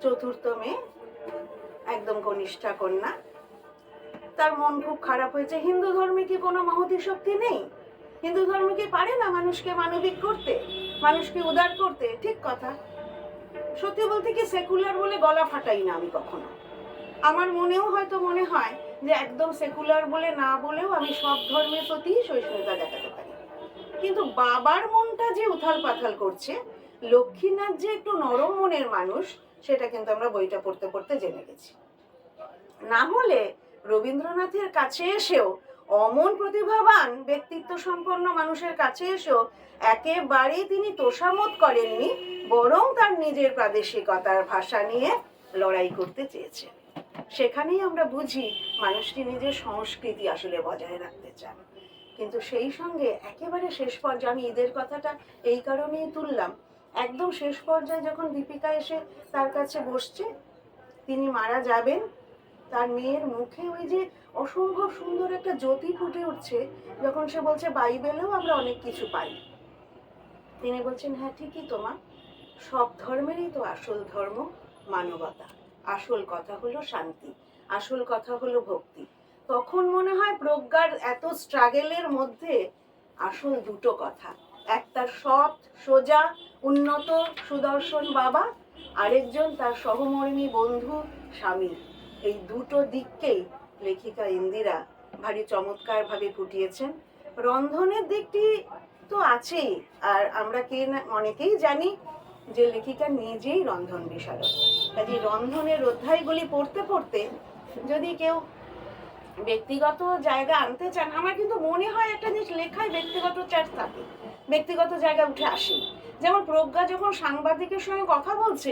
4র্থ মেয়ে, একদম কনিষ্ঠা কন্যা, তার মন খুব খারাপ হয়েছে। হিন্দু ধর্মে কি কোনো মহতী শক্তি নেই? হিন্দু ধর্ম কি পারে না মানুষকে মানবিক করতে, মানুষকে উদার করতে? ঠিক কথা, সত্যি বলতে কি সেকুলার বলে গলা ফাটাই না আমি কখনো, আমার মনেও হয়তো মনে হয় যে একদম সেকুলার বলে না বলেও আমি সব ধর্মের প্রতি সহিষ্ণুতা দেখাতে পারি, কিন্তু বাবার মনটা যে উথাল পাথাল করছে, লক্ষ্মীনাথ যে একটু নরম মনের মানুষ, সেটা কিন্তু আমরা বইটা পড়তে পড়তে জেনে গেছি। না হলে রবীন্দ্রনাথের কাছে এসেও, অমন প্রতিভাবান ব্যক্তিত্ব সম্পন্ন মানুষের কাছে এসেও একেবারেই তিনি তোষামোদ করেননি, বরং তার নিজের প্রাদেশিকতার ভাষা নিয়ে লড়াই করতে চেয়েছেন। সেখানেই আমরা বুঝি মানুষটি নিজের সংস্কৃতি আসলে বজায় রাখতে চান। কিন্তু সেই সঙ্গে একেবারে শেষ পর্যায়ে, আমি ঈদের কথাটা এই কারণেই তুললাম, একদম শেষ পর্যায়ে যখন দীপিকা এসে তার কাছে বসছে, তিনি মারা যাবেন, তার মেয়ের মুখে ওই যে অসম্ভব সুন্দর একটা জ্যোতি ফুটে উঠছে, যখন সে বলছে বাইবেলেও আমরা অনেক কিছু পাই, তিনি বলছেন হ্যাঁ ঠিকই তোমা, সব ধর্মেরই তো আসল ধর্ম মানবতা, আসল কথা হলো শান্তি, আসল কথা হলো ভক্তি। তখন মনে হয় প্রজ্ঞার এত স্ট্রাগলের মধ্যে আসল দুটো কথা, একটা সৎ সোজা উন্নত সুদর্শন বাবা, আরেকজন তার সহমর্মী বন্ধু স্বামী। এই দুটো দিককেই লেখিকা ইন্দিরা ভারী চমৎকারভাবে ফুটিয়েছেন। রন্ধনের দিকটি তো আছেই, আর আমরা অনেকেই জানি যে লেখিকা নিজেই রন্ধন বিশারদ। কাজে রন্ধনের অধ্যায়গুলি পড়তে পড়তে যদি কেউ ব্যক্তিগত জায়গা আনতে চান, আমার কিন্তু মনে হয় একটা জিনিস লেখায় ব্যক্তিগত চার্জ থাকে, ব্যক্তিগত জায়গা উঠে আসে। যেমন প্রজ্ঞা যখন সাংবাদিকের সঙ্গে কথা বলছে,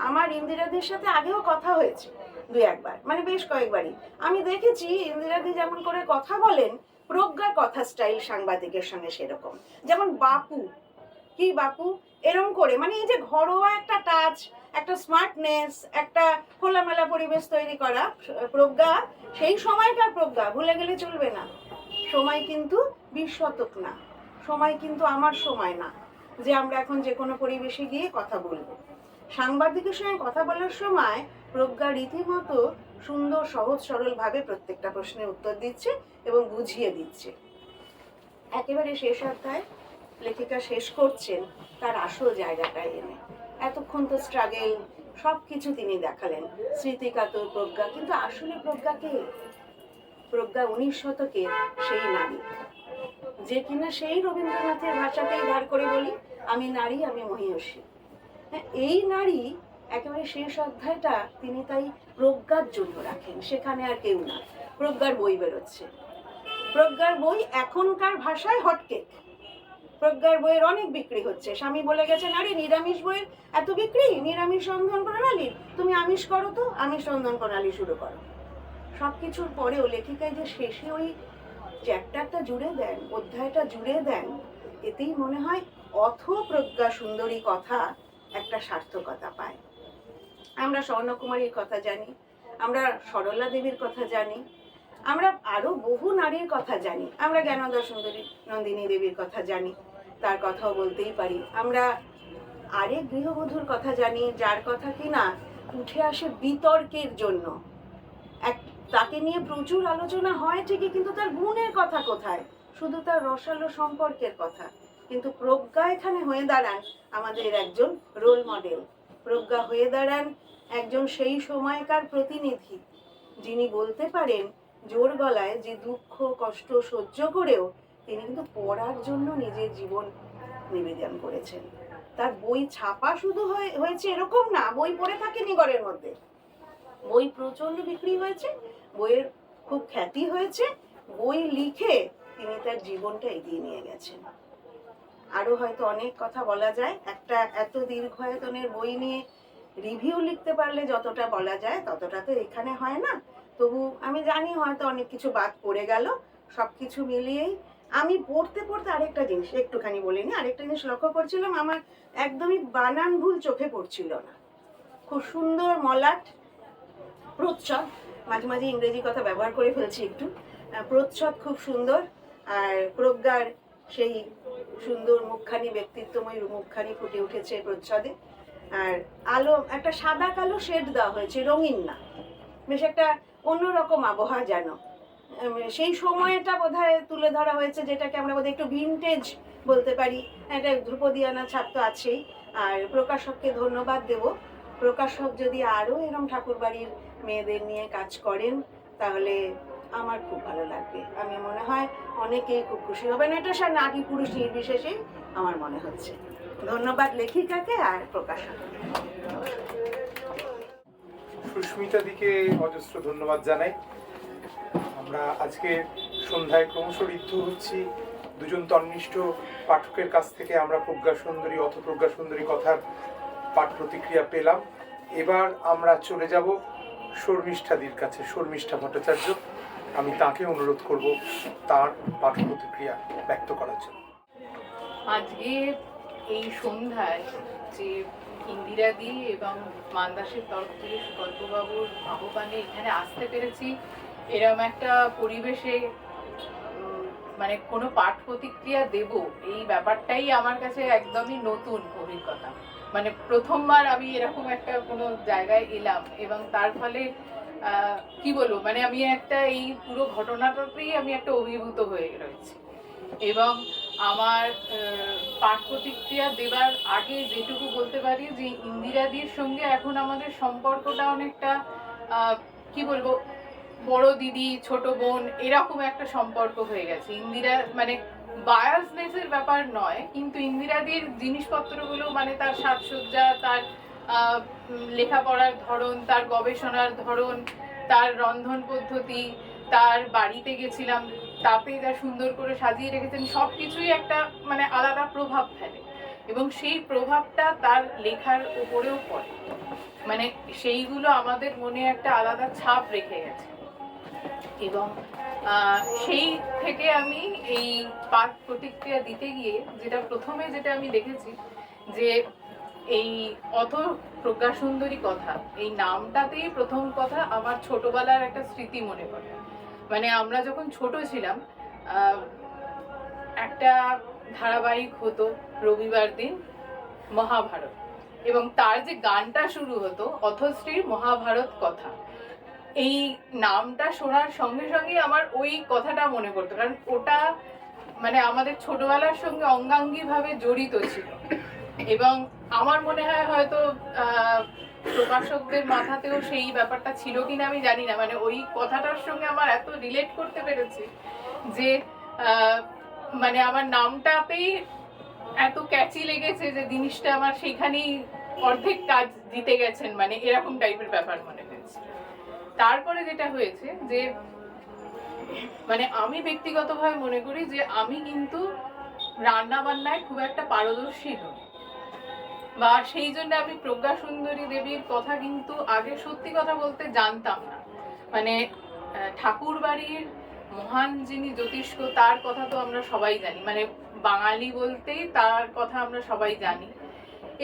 আমার ইন্দিরাদির সাথে আগেও কথা হয়েছে দুই একবার, মানে বেশ কয়েকবারই আমি দেখেছি ইন্দিরাদি যেমন করে কথা বলেন, প্রজ্ঞার কথা স্টাইল সাংবাদিকের সঙ্গে সেরকম। যেমন বাপু, কি বাপু, এরম করে, মানে এই যে ঘরোয়া একটা টাচ, একটা স্মার্টনেস, একটা খোলামেলা পরিবেশ তৈরি করা। প্রজ্ঞা সেই সময়কার প্রজ্ঞা, ভুলে গেলে চলবে না। সময় কিন্তু 20 শতক না, সময় কিন্তু আমার সময় না যে আমরা এখন যে কোনো পরিবেশে গিয়ে কথা বলবো। সাংবাদিকের সঙ্গে কথা বলার সময় প্রজ্ঞা রীতিমতো সুন্দর সহজ সরলভাবে প্রত্যেকটা প্রশ্নের উত্তর দিচ্ছে এবং বুঝিয়ে দিচ্ছে। একেবারে শেষ অধ্যায় লেখিকা শেষ করছেন তার আসল জায়গাটায় এনে। এতক্ষণ তো স্ট্রাগেল সব কিছু তিনি দেখালেন, স্মৃতিকাতর প্রজ্ঞা, কিন্তু আসলে প্রজ্ঞা কে? প্রজ্ঞা 19 শতকের সেই নারী, যে কিনা সেই রবীন্দ্রনাথের ভাষাতেই ধার করে বলি, আমি নারী, আমি মহীয়সী। হ্যাঁ, এই নারী একেবারে শেষ অধ্যায়টা তিনি তাই প্রজ্ঞার জন্য রাখেন, সেখানে আর কেউ না। প্রজ্ঞার বই বেরোচ্ছে, প্রজ্ঞার বই এখনকার ভাষায় হটকেক। প্রজ্ঞার বইয়ের অনেক বিক্রি হচ্ছে। স্বামী বলে গেছেন, আরে নিরামিষ বইয়ের এত বিক্রি, নিরামিষ রন্ধন প্রণালীর, তুমি আমিষ করো তো, আমিষ রন্ধন প্রণালী শুরু করো। সবকিছুর পরেও লেখিকায় যে শেষে ওই চ্যাপ্টারটা জুড়ে দেন, অধ্যায়টা জুড়ে দেন, এতেই মনে হয় অথ প্রজ্ঞা সুন্দরী কথা একটা সার্থকতা পায়। আমরা স্বর্ণকুমারীর কথা জানি, আমরা সরলা দেবীর কথা জানি, আমরা আরো বহু নারীর কথা জানি, আমরা জ্ঞানদা সুন্দরী নন্দিনী দেবীর কথা জানি, তার কথাও বলতেই পারি। আমরা আরেক গৃহবধূর কথা জানি, যার কথা কিনা উঠে আসে বিতর্কের জন্য। তাকে নিয়ে প্রচুর আলোচনা হয় ঠিকই, কিন্তু তার গুণের কথা কোথায়? শুধু তার রসালো সম্পর্কের কথা। কিন্তু প্রজ্ঞা এখানে হয়ে দাঁড়ান আমাদের একজন রোল মডেল। প্রজ্ঞা হয়ে দাঁড়ান একজন সেই সময়কার প্রতিনিধি, যিনি বলতে পারেন জোর গলায় যে দুঃখ কষ্ট সহ্য করেও তিনি কিন্তু পড়ার জন্য নিজের জীবন নিবেদন করেছেন। তার বই ছাপা শুধু হয়েছে এরকম না, বই পড়ে থাকেনি ঘরের মধ্যে, বই প্রচন্ড বিক্রি হয়েছে, বইয়ের খুব খ্যাতি হয়েছে, বই লিখে তিনি তার জীবনটা এগিয়ে নিয়ে গেছেন। আরো হয়তো অনেক কথা বলা যায়, একটা এত দীর্ঘায়তনের বই নিয়ে রিভিউ লিখতে পারলে যতটা বলা যায় ততটা তো এখানে হয় না। তবু আমি জানি হয়তো অনেক কিছু বাদ পড়ে গেল। সবকিছু মিলিয়েই আমি পড়তে পড়তে আরেকটা জিনিস একটুখানি বলিনি, আরেকটা জিনিস লক্ষ্য করছিলাম, আমার একদমই বানান ভুল চোখে পড়ছিল না। খুব সুন্দর মলাট প্রচ্ছদ, মাঝে মাঝে ইংরেজি কথা ব্যবহার করে ফেলছি একটু, প্রচ্ছদ খুব সুন্দর। আর প্রজ্ঞার সেই সুন্দর মুখখানি, ব্যক্তিত্বময় মুখখানি ফুটে উঠেছে প্রচ্ছদে। আর আলো একটা সাদা কালো শেড দেওয়া হয়েছে, রঙিন না, বেশ একটা অন্যরকম আবহাওয়া যেন। সেই সময়টা বোধহয় তুলে ধরা হয়েছে, যেটাকে আমরা বোধহয় একটু ভিনটেজ বলতে পারি। একটা ধ্রুপদিয়ানা ছাপ তো আছেই। আর প্রকাশককে ধন্যবাদ দেব, প্রকাশক যদি আরও এরম ঠাকুরবাড়ির মেয়েদের নিয়ে কাজ করেন তাহলে আমার খুব ভালো লাগবে। আমি মনে হয় অনেকেই খুব খুশি হবেন, এটা সব নারী পুরুষ নির্বিশেষে আমার মনে হচ্ছে। ধন্যবাদ লেখিকাকে আর প্রকাশককে।
সুস্মিতা দিকে অজস্র ধন্যবাদ জানাই। আমরা আজকে সন্ধ্যায় ক্রমশ ঋদ্ধ হচ্ছি দুজন তন্নিষ্ঠ পাঠকের কাছ থেকে। আমরা প্রজ্ঞা সুন্দরী অথ প্রজ্ঞা সুন্দরী কথার পাঠ প্রতিক্রিয়া পেলাম। এবার আমরা চলে যাব শর্মিষ্ঠাদির কাছে, শর্মিষ্ঠা ভট্টাচার্য। আমি তাকে অনুরোধ করব তার পাঠ প্রতিক্রিয়া ব্যক্ত করার জন্য।
আজকে এই সন্ধ্যায় যে ইন্দিরাদি এবং মান্দাসের তরফ থেকে সুকল্পবাবুর আহ্বানে এখানে আসতে পেরেছি, এরকম একটা পরিবেশে মানে কোনো পাঠ প্রতিক্রিয়া দেব, এই ব্যাপারটাই আমার কাছে একদমই নতুন অভিজ্ঞতা। মানে প্রথমবার আমি এরকম একটা কোনো জায়গায় এলাম, এবং তার ফলে কি বলবো, মানে আমি একটা এই পুরো ঘটনাটাতেই আমি একটা অভিভূত হয়ে রয়েছি। এবং আমার পাঠ প্রতিক্রিয়া দেবার আগে যেটুকু বলতে পারি যে ইন্দিরাদির সঙ্গে এখন আমাদের সম্পর্কটা অনেকটা কি বলবো, বড় দিদি ছোট বোন এরকম একটা সম্পর্ক হয়ে গেছে। ইন্দিরা মানে বায়াসনেসের ব্যাপার নয়, কিন্তু ইন্দিরাদির জিনিসপত্রগুলো মানে তার সাজসজ্জা, তার লেখাপড়ার ধরন, তার গবেষণার ধরন, তার রন্ধন পদ্ধতি, তার বাড়িতে গেছিলাম তাতে যা সুন্দর করে সাজিয়ে রেখেছেন, সব কিছুই একটা মানে আলাদা প্রভাব ফেলে এবং সেই প্রভাবটা তার লেখার উপরেও পড়ে। মানে সেইগুলো আমাদের মনে একটা আলাদা ছাপ রেখে গেছে এবং সেই থেকে আমি এই পাঠ প্রতিক্রিয়া দিতে গিয়ে যেটা আমি দেখেছি যে এই অথ প্রজ্ঞাসুন্দরী কথা, এই নামটাতেই প্রথম কথা আমার ছোটবেলার একটা স্মৃতি মনে পড়ে। মানে আমরা যখন ছোট ছিলাম একটা ধারাবাহিক হতো রবিবার দিন, মহাভারত, এবং তার যে গানটা শুরু হতো অথশ্রীর মহাভারত কথা, এই নামটা শোনার সঙ্গে সঙ্গে আমার ওই কথাটা মনে পড়তো, কারণ ওটা মানে আমাদের ছোটবেলার সঙ্গে অঙ্গাঙ্গিভাবে জড়িত ছিল। এবং আমার মনে হয় হয়তো প্রকাশকদের মাথাতেও সেই ব্যাপারটা ছিল কিনা আমি জানি না, মানে ওই কথাটার সঙ্গে আমার এত রিলেট করতে পেরেছি যে মানে আমার নামটাতেই এত ক্যাচি লেগেছে যে জিনিসটা আমার সেইখানেই অর্ধেক কাজ দিতে গেছেন, মানে এরকম টাইপের ব্যাপার মনে হয়েছে। তারপরে যেটা হয়েছে যে মানে আমি ব্যক্তিগতভাবে মনে করি যে আমি কিন্তু রান্না বান্নায় খুব একটা পারদর্শী নই, বা সেই জন্য আমি প্রজ্ঞাসুন্দরী দেবীর কথা কিন্তু আগে সত্যি কথা বলতে জানতাম না। মানে ঠাকুর বাড়ির মহান যিনি জ্যোতিষ্ক তার কথা তো আমরা সবাই জানি, মানে বাঙালি বলতেই তার কথা আমরা সবাই জানি,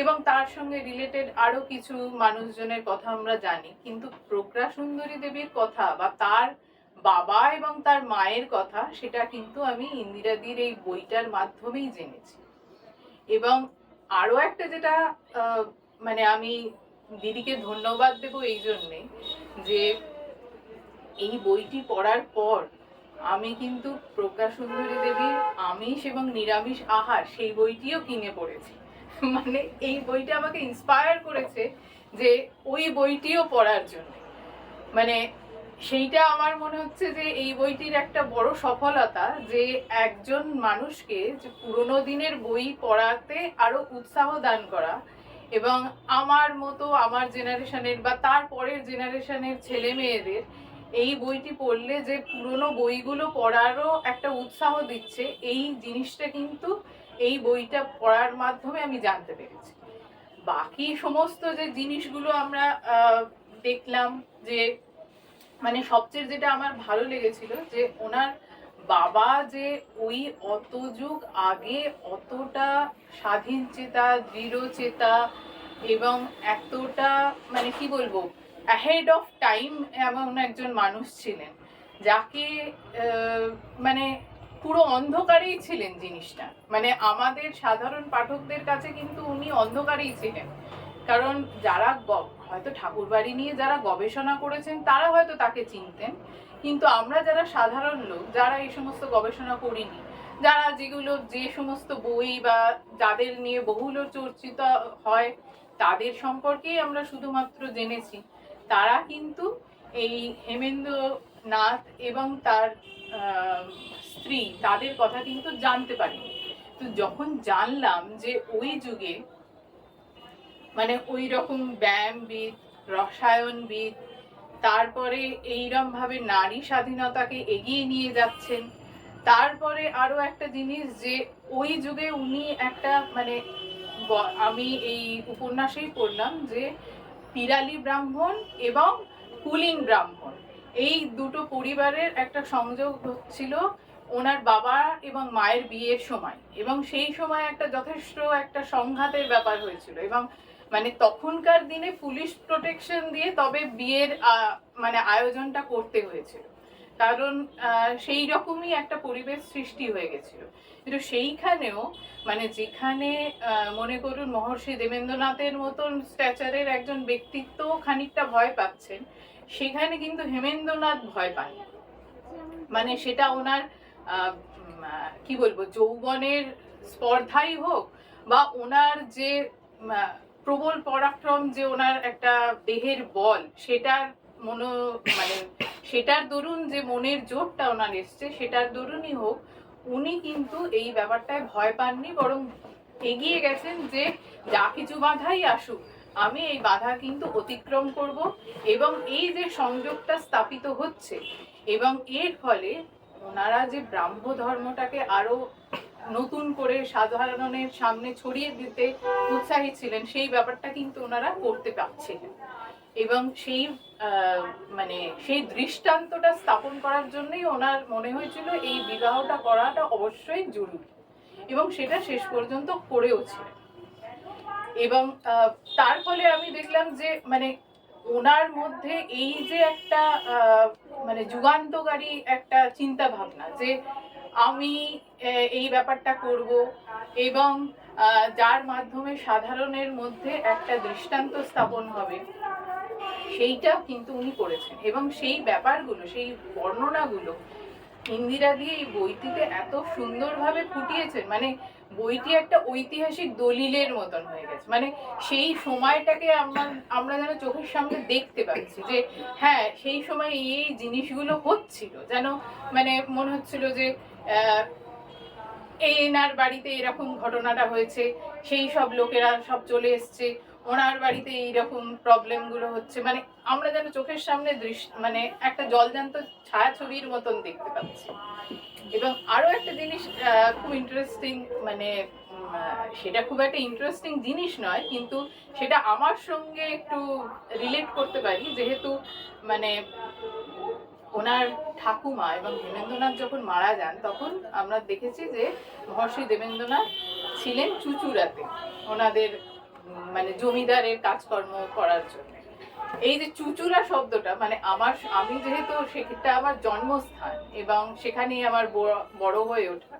এবং তার সঙ্গে রিলেটেড আরো কিছু মানুষজনের কথা আমরা জানি, কিন্তু প্রজ্ঞাসুন্দরী দেবীর কথা বা তার বাবা এবং তার মায়ের কথা সেটা কিন্তু আমি ইন্দিরাদির এই বইটার মাধ্যমেই জেনেছি। এবং আরো একটা যেটা মানে আমি দিদিকে ধন্যবাদ দেবো এই জন্যে যে এই বইটি পড়ার পর আমি কিন্তু প্রজ্ঞাসুন্দরী দেবীর আমিষ এবং নিরামিষ আহার সেই বইটিও কিনে পড়েছি। মানে এই বইটা আমাকে ইন্সপায়ার করেছে যে ওই বইটিও পড়ার জন্য। মানে সেইটা আমার মনে হচ্ছে যে এই বইটির একটা বড় সফলতা যে একজন মানুষকে যে পুরোনো দিনের বই পড়াতে আরো উৎসাহ দান করা, এবং আমার মতো আমার জেনারেশনের বা তার পরের জেনারেশনের ছেলে মেয়েদের এই বইটি পড়লে যে পুরোনো বইগুলো পড়ারও একটা উৎসাহ দিচ্ছে, এই জিনিসটা কিন্তু এই বইটা পড়ার মাধ্যমে আমি জানতে পেরেছি। বাকি সমস্ত যে জিনিসগুলো আমরা দেখলাম যে মানে সবচেয়ে যেটা আমার ভালো লেগেছিল যে ওনার বাবা যে ওই অত যুগ আগে অতটা স্বাধীন চেতা, দৃঢ় চেতা এবং এতটা মানে কি বলবো অ্যাহেড অফ টাইম এমন একজন মানুষ ছিলেন, যাকে মানে পুরো অন্ধকারেই ছিলেন জিনিসটা। মানে আমাদের সাধারণ পাঠকদের কাছে কিন্তু উনি অন্ধকারেই ছিলেন, কারণ যারা হয়তো ঠাকুর বাড়ি নিয়ে যারা গবেষণা করেছেন তারা হয়তো তাকে চিনতেন, কিন্তু আমরা যারা সাধারণ লোক যারা এই সমস্ত গবেষণা করিনি, যারা যে সমস্ত বই বা যাদের নিয়ে বহুল চর্চিত হয় তাদের সম্পর্কেই আমরা শুধুমাত্র জেনেছি, তারা কিন্তু এই হেমেন্দ্রনাথ এবং তার স্ত্রী তাদের কথা কিন্তু জানতে পারিনি। তো যখন জানলাম যে ওই যুগে মানে ওই রকম ব্যায়ামবিদ, রসায়নবিদ, তারপরে এইরকম ভাবে নারী স্বাধীনতাকে এগিয়ে নিয়ে যাচ্ছেন, তারপরে আরো একটা জিনিস যে ওই যুগে উনি একটা মানে আমি এই উপন্যাসেই পড়লাম যে পিরালি ব্রাহ্মণ এবং কুলীন ব্রাহ্মণ এই দুটো পরিবারের একটা সংযোগ হচ্ছিল ওনার বাবা এবং মায়ের বিয়ের সময়, এবং সেই সময় একটা যথেষ্ট একটা সংঘাতের ব্যাপার হয়েছিল, এবং মানে তখনকার দিনে পুলিশ প্রোটেকশন দিয়ে তবে বিয়ের মানে আয়োজনটা করতে হয়েছিল, কারণ সেই রকমই একটা পরিবেশ সৃষ্টি হয়ে গেছিল। কিন্তু সেইখানেও মানে যেখানে মনে করুন মহর্ষি দেবেন্দ্রনাথের মতন স্ট্যাচারের একজন ব্যক্তিত্ব খানিকটা ভয় পাচ্ছেন, সেখানে কিন্তু হেমেন্দ্রনাথ ভয় পান। মানে সেটা ওনার কি বলবো, যৌবনের স্পর্ধাই হোক বা ওনার যে প্রবল পরাক্রম, যে ওনার একটা দেহের বল, সেটার মানে সেটার দরুন যে মনের জোরটা ওনার এসছে, সেটার দরুনই হোক, উনি কিন্তু এই ব্যাপারটায় ভয় পাননি, বরং এগিয়ে গেছেন যে যা কিছু বাধাই আসুক আমি এই বাধা কিন্তু অতিক্রম করব। এবং এই যে সংযোগটা স্থাপিত হচ্ছে এবং এর ফলে ওনারা যে ব্রাহ্ম ধর্মটাকে আরো নতুন করে সাধারণের সামনে ছড়িয়ে দিতে উৎসাহী ছিলেন, সেই ব্যাপারটা কিন্তু ওনারা করতে পারছিলেন। এবং সেই মানে সেই দৃষ্টান্তটা স্থাপন করার জন্যই ওনার মনে হয়েছিল এই বিবাহটা করাটা অবশ্যই জরুরি, এবং সেটা শেষ পর্যন্ত করেও ছিলেন। এবং তার ফলে আমি দেখলাম যে মানে ওনার মধ্যে এই যে একটা মানে যুগান্তকারী একটা চিন্তা ভাবনা, যে আমি এই ব্যাপারটা করব এবং যার মাধ্যমে সাধারণের মধ্যে একটা দৃষ্টান্ত স্থাপন হবে, সেইটা কিন্তু উনি করেছেন। এবং সেই ব্যাপারগুলো, সেই বর্ণনাগুলো ইন্দিরা দিয়ে এই বইটিতে এত সুন্দরভাবে ফুটিয়েছেন, মানে বইটি একটা ঐতিহাসিক দলিলের মতন হয়ে গেছে। মানে সেই সময়টাকে আমরা যেন চোখের সামনে দেখতে পাচ্ছি, যে হ্যাঁ সেই সময় এই জিনিসগুলো হচ্ছিল, যেন মানে মনে হচ্ছিল যে এই এনার বাড়িতে এরকম ঘটনাটা হয়েছে, সেই সব লোকেরা সব চলে এসছে, ওনার বাড়িতে এইরকম প্রবলেম গুলো হচ্ছে, মানে আমরা যেন চোখের সামনে মানে একটা জলজান্ত ছায়াছবির মতন দেখতে পাচ্ছি। এবং আরো একটা জিনিস খুব ইন্টারেস্টিং, মানে সেটা খুব একটা ইন্টারেস্টিং জিনিস নয়, কিন্তু সেটা আমার সঙ্গে একটু রিলেট করতে পারি, যেহেতু মানে ওনার ঠাকুমা এবং দেবেন্দ্রনাথ যখন মারা যান, তখন আমরা দেখেছি যে মহর্ষি দেবেন্দ্রনাথ ছিলেন চুচুড়াতে ওনাদের মানে জমিদারের কাজকর্ম করার জন্য। এই যে চুচুড়া শব্দটা, মানে আমি যেহেতু সেটা আমার জন্মস্থান এবং সেখানেই আমার বড় হয়ে ওঠা,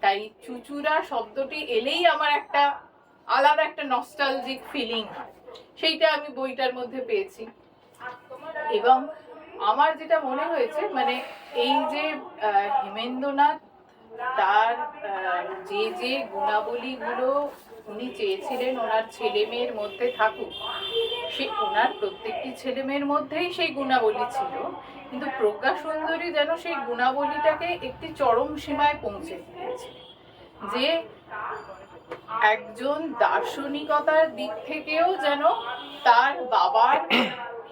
তাই চুচুড়া শব্দটি এলেই আমার একটা আলাদা একটা নস্টালজিক ফিলিং হয়, সেইটা আমি বইটার মধ্যে পেয়েছি। এবং আমার যেটা মনে হয়েছে, মানে এই যে হেমেন্দ্রনাথ তার যে যে গুণাবলীগুলো উনি চেয়েছিলেন ওনার ছেলে মেয়ের মধ্যে থাকুক, সে ওনার প্রত্যেকটি ছেলে মেয়ের মধ্যেই সেই গুণাবলী ছিল, কিন্তু প্রজ্ঞা সুন্দরী যেন সেই গুণাবলীটাকে একটি চরম সীমায় পৌঁছে দিয়েছে। যে একজন দার্শনিকতার দিক থেকেও যেন তার বাবার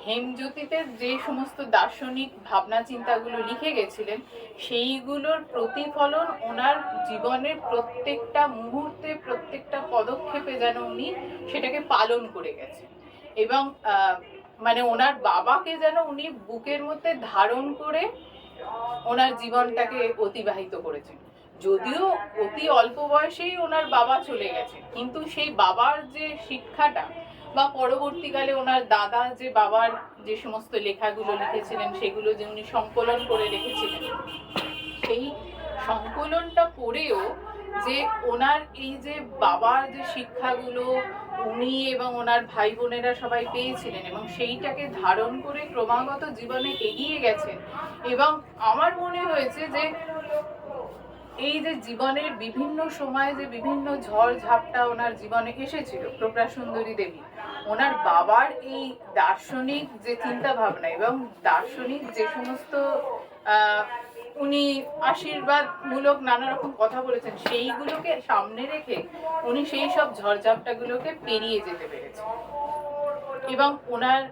হেমজ্যোতিতে যে সমস্ত দার্শনিক ভাবনা চিন্তাগুলো লিখে গেছিলেন, সেইগুলোর প্রতিফলন ওনার জীবনের প্রত্যেকটা মুহূর্তে, প্রত্যেকটা পদক্ষেপে যেন উনি সেটাকে পালন করে গেছেন। এবং মানে ওনার বাবাকে যেন উনি বুকের মধ্যে ধারণ করে ওনার জীবনটাকে অতিবাহিত করেছেন। যদিও অতি অল্প বয়সেই ওনার বাবা চলে গেছেন, কিন্তু সেই বাবার যে শিক্ষাটা বা পরবর্তীকালে ওনার দাদা যে বাবার যে সমস্ত লেখাগুলো লিখেছিলেন, সেগুলো যে উনি সংকলন করে রেখেছিলেন, সেই সংকলনটা পড়েও যে ওনার এই যে বাবার যে শিক্ষাগুলো উনি এবং ওনার ভাই বোনেরা সবাই পেয়েছিলেন, এবং সেইটাকে ধারণ করে ক্রমাগত জীবনে এগিয়ে গেছেন। এবং আমার মনে হয়েছে যে এই যে জীবনের বিভিন্ন সময়ে যে বিভিন্ন ঝড় ঝাপটা ওনার জীবনে এসেছিল, প্রজ্ঞা সুন্দরী দেবী ওনার বাবার এই দার্শনিক যে চিন্তা ভাবনা এবং দার্শনিক যে সমস্ত উনি আশীর্বাদ মূলক নানা রকম কথা বলেছেন, সেইগুলোকে সামনে রেখে উনি সেই সব ঝড়ঝাপটাগুলোকে পেরিয়ে যেতে পেরেছেন। এবং ওনার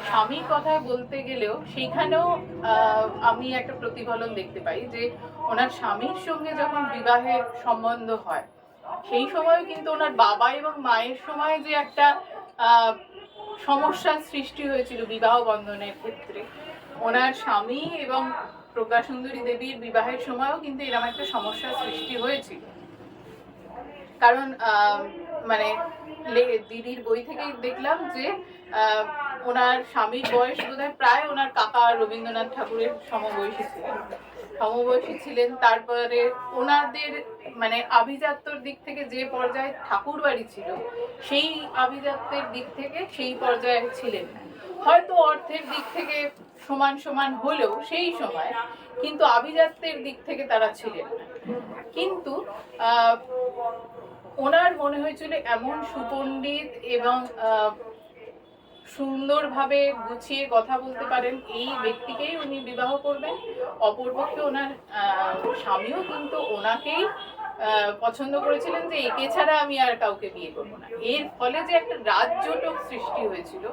স্বামীর কথা বলতে গেলেও সেইখানেও আমি একটা প্রতিফলন দেখতে পাই, যে ওনার স্বামীর সঙ্গে যখন বিবাহের সম্বন্ধ হয়, সেই সময়ও কিন্তু ওনার বাবা এবং মায়ের সময় যে একটা সমস্যার সৃষ্টি হয়েছিল বিবাহ বন্ধনের ক্ষেত্রে, ওনার স্বামী এবং প্রজ্ঞা সুন্দরী দেবীর বিবাহের সময়ও কিন্তু এরকম একটা সমস্যার সৃষ্টি হয়েছিল। কারণ মানে দিদির বই থেকেই দেখলাম যে ওনার স্বামীর বয়স বোধহয় প্রায় ওনার কাকা রবীন্দ্রনাথ ঠাকুরের সমবয়সী ছিলেন। তারপরে ওনাদের মানে আভিজাত্যর দিক থেকে যে পর্যায়ে ঠাকুর বাড়ি ছিল, সেই আভিজাত্যের দিক থেকে সেই পর্যায়ে ছিলেন না। হয়তো অর্থের দিক থেকে
সমান সমান হলেও সেই সময় কিন্তু আভিজাত্যের দিক থেকে তারা ছিলেন না। কিন্তু ওনার মনে হয়েছিল এমন সুপণ্ডিত এবং সুন্দরভাবে গুছিয়ে কথা বলতে পারেন এই ব্যক্তিকেই উনি বিবাহ করবেন। অপরপক্ষে ওনার স্বামীও কিন্তু ওনাকেই পছন্দ করেছিলেন যে একে ছাড়া আমি আর কাউকে বিয়ে করবো না। এর ফলে যে একটা রাজজোটক সৃষ্টি হয়েছিল,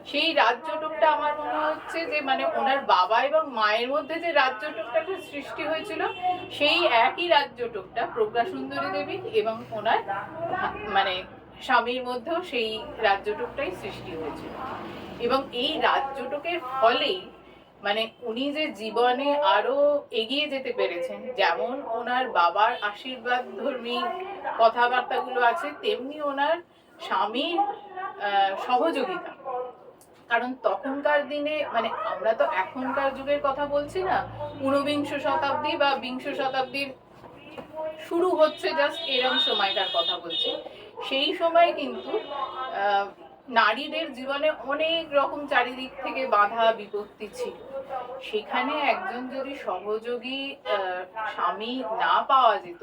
সেই রাজজোটকটা আমার মনে হচ্ছে যে মানে ওনার বাবা এবং মায়ের মধ্যে যে রাজজোটকটা সৃষ্টি হয়েছিল, সেই একই রাজজোটকটা প্রজ্ঞা সুন্দরী দেবী এবং ওনার মানে স্বামীর মধ্যেও সেই রাজজোটকটাই সৃষ্টি হয়েছিল। এবং এই রাজজোটকের ফলেই মানে উনি যে জীবনে আরো এগিয়ে যেতে পেরেছেন, যেমন ওনার বাবার আশীর্বাদ ধর্মী কথাবার্তাগুলো আছে, তেমনি ওনার স্বামীর সহযোগিতা। কারণ তখনকার দিনে মানে আমরা তো এখনকার যুগের কথা বলছি না, ঊনবিংশ শতাব্দী বা বিংশ শতাব্দীর শুরু হচ্ছে জাস্ট এরম সময়কার কথা বলছি। সেই সময় কিন্তু নারীদের জীবনে অনেক রকম চারিদিক থেকে বাধা বিপত্তি ছিল। সেখানে একজন যদি সহযোগী স্বামী না পাওয়া যেত,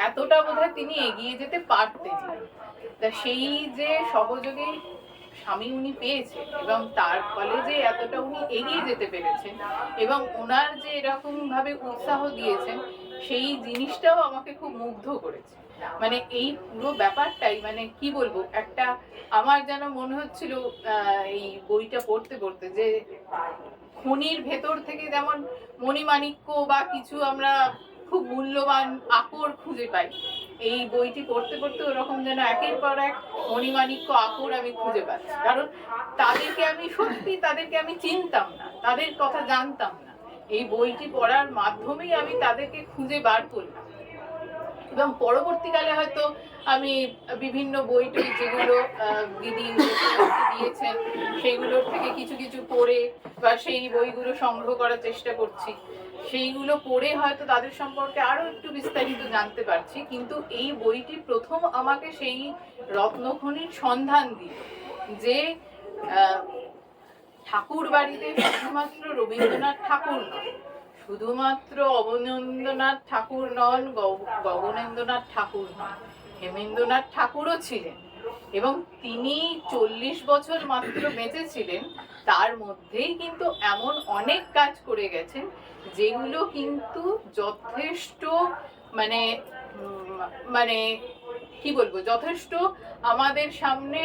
এতটা বোধহয় তিনি এগিয়ে যেতে পারতেন না। তা সেই যে সহযোগী স্বামী উনি পেয়েছেন এবং তার ফলে যে এতটা উনি এগিয়ে যেতে পেরেছেন এবং ওনার যে এরকম ভাবে উৎসাহ দিয়েছেন, সেই জিনিসটাও আমাকে খুব মুগ্ধ করেছে। মানে এই পুরো ব্যাপারটাই মানে কি বলবো, একটা আমার যেন মনে হচ্ছিল এই বইটা পড়তে পড়তে যে খনির ভেতর থেকে যেমন মণিমাণিক্য বা কিছু আমরা খুব মূল্যবান আকর খুঁজে পাই, এই বইটি পড়তে পড়তে ওরকম যেন একের পর এক মণিমাণিক্য আকর আমি খুঁজে পাচ্ছি। কারণ তাদেরকে আমি চিনতাম না, তাদের কথা জানতাম না। এই বইটি পড়ার মাধ্যমেই আমি তাদেরকে খুঁজে বার করলাম। এবং পরবর্তীকালে হয়তো আমি বিভিন্ন বই টই যেগুলো দিদি দিয়েছেন সেইগুলোর থেকে কিছু কিছু পড়ে বা সেই বইগুলো সংগ্রহ করার চেষ্টা করছি, সেইগুলো পড়ে হয়তো তাদের সম্পর্কে আরো একটু বিস্তারিত জানতে পারছি। কিন্তু এই বইটি প্রথম আমাকে সেই রত্নখনির সন্ধান দিল যে ঠাকুর বাড়িতে শুধুমাত্র রবীন্দ্রনাথ ঠাকুর নন, শুধুমাত্র অবনীন্দ্রনাথ ঠাকুর নন, গগনেন্দ্রনাথ ঠাকুর নন, হেমেন্দ্রনাথ ঠাকুরও ছিলেন। এবং তিনি 40 বছর মাত্র বেঁচে ছিলেন, তার মধ্যেই কিন্তু এমন অনেক কাজ করে গেছেন যেগুলো কিন্তু যথেষ্ট মানে মানে কি বলবো, যথেষ্ট আমাদের সামনে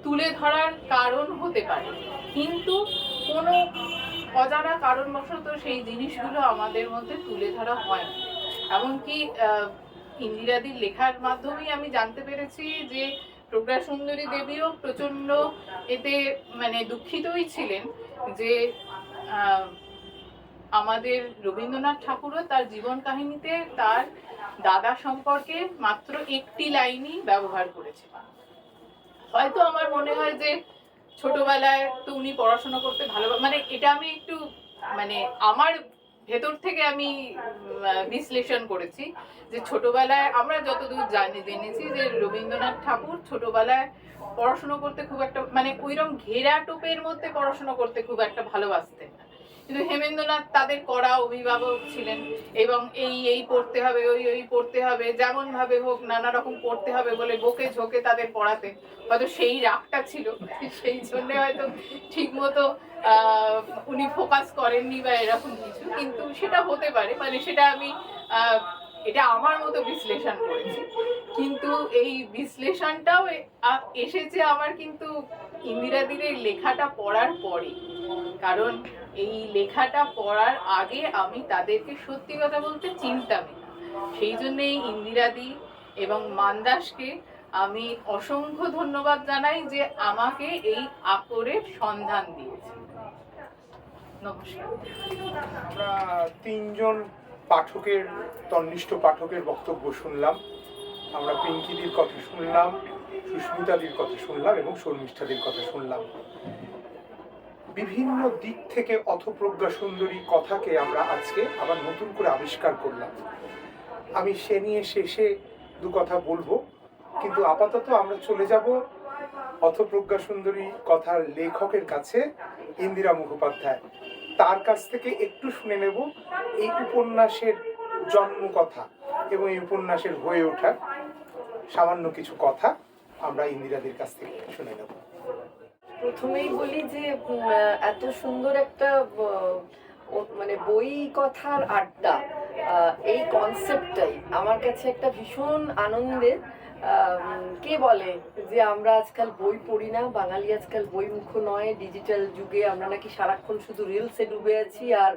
তুলে ধরার কারণ হতে পারে। কিন্তু কোনো অজানা কারণবশত সেই জিনিসগুলো আমাদের মধ্যে তুলে ধরা হয় না। এমনকি ইন্দিরাদির লেখার মাধ্যমেই আমি জানতে পেরেছি যে প্রজ্ঞা সুন্দরী দেবীও প্রচন্ড এতে মানে দুঃখিতই ছিলেন যে আমাদের রবীন্দ্রনাথ ঠাকুরও তার জীবন কাহিনীতে তার দাদা সম্পর্কে মাত্র একটি লাইনই ব্যবহার করেছেন। হয়তো আমার মনে হয় যে ছোটবেলায় তো উনি পড়াশোনা করতে ভালো, মানে এটা আমি একটু মানে আমার ভেতর থেকে আমি বিশ্লেষণ করেছি যে ছোটবেলায় আমরা যতদূর জেনেছি যে রবীন্দ্রনাথ ঠাকুর ছোটবেলায় পড়াশোনা করতে খুব একটা মানে ওইরকম ঘেরা টোপের মধ্যে পড়াশোনা করতে খুব একটা ভালোবাসতেন না। কিন্তু হেমেন্দ্রনাথ তাদের কড়া অভিভাবক ছিলেন এবং এই পড়তে হবে, ওই পড়তে হবে, যেমন ভাবে হোক নানা রকম পড়তে হবে বলে বকে ঝোঁকে তাদের পড়াতেন। হয়তো সেই রাগটা ছিল, সেই জন্য হয়তো ঠিক মতো উনি ফোকাস করেননি বা এরকম কিছু, কিন্তু সেটা হতে পারে, মানে সেটা আমি এটা আমার মতো বিশ্লেষণ করেছি। কিন্তু এই বিশ্লেষণটাও এসেছে আমার কিন্তু ইন্দিরাদির এই লেখাটা পড়ার পরে। কারণ এই লেখাটা পড়ার আগে আমি তাদেরকে সত্যি কথা বলতে চিনতামই না। সেই জন্য এই ইন্দিরাদি এবং মানদাসকে আমি অসংখ্য ধন্যবাদ জানাই যে আমাকে এই আকরের সন্ধান দিয়েছে। নমস্কার।
আমরা তিনজন পাঠকের তন্নিষ্ঠ পাঠকের বক্তব্য শুনলাম। আমরা পিঙ্কিদির কথা শুনলাম, সুস্মিতাদির কথা শুনলাম এবং শর্মিষ্ঠাদির কথা শুনলাম। বিভিন্ন দিক থেকে অথপ্রজ্ঞা সুন্দরী কথাকে আমরা আজকে আবার নতুন করে আবিষ্কার করলাম। আমি সে নিয়ে শেষে দু কথা বলবো, কিন্তু আপাতত আমরা চলে যাব অথপ্রজ্ঞা সুন্দরী কথার লেখকের কাছে, ইন্দিরা মুখোপাধ্যায়। তার কাছ থেকে একটু শুনে নেব এই উপন্যাসের জন্মকথা এবং এই উপন্যাসের হয়ে ওঠার সামান্য কিছু কথা আমরা ইন্দিরাদের কাছ থেকে শুনে নেব।
প্রথমেই বলি যে এত সুন্দর একটা মানে বই কথার আড্ডা, এই কনসেপ্টটাই আমার কাছে একটা ভীষণ আনন্দের। কে বলে যে আমরা আজকাল বই পড়ি না, বাঙালি আজকাল বই মুখ নয়, ডিজিটাল যুগে আমরা নাকি সারাক্ষণ শুধু রিলসে ডুবে আছি আর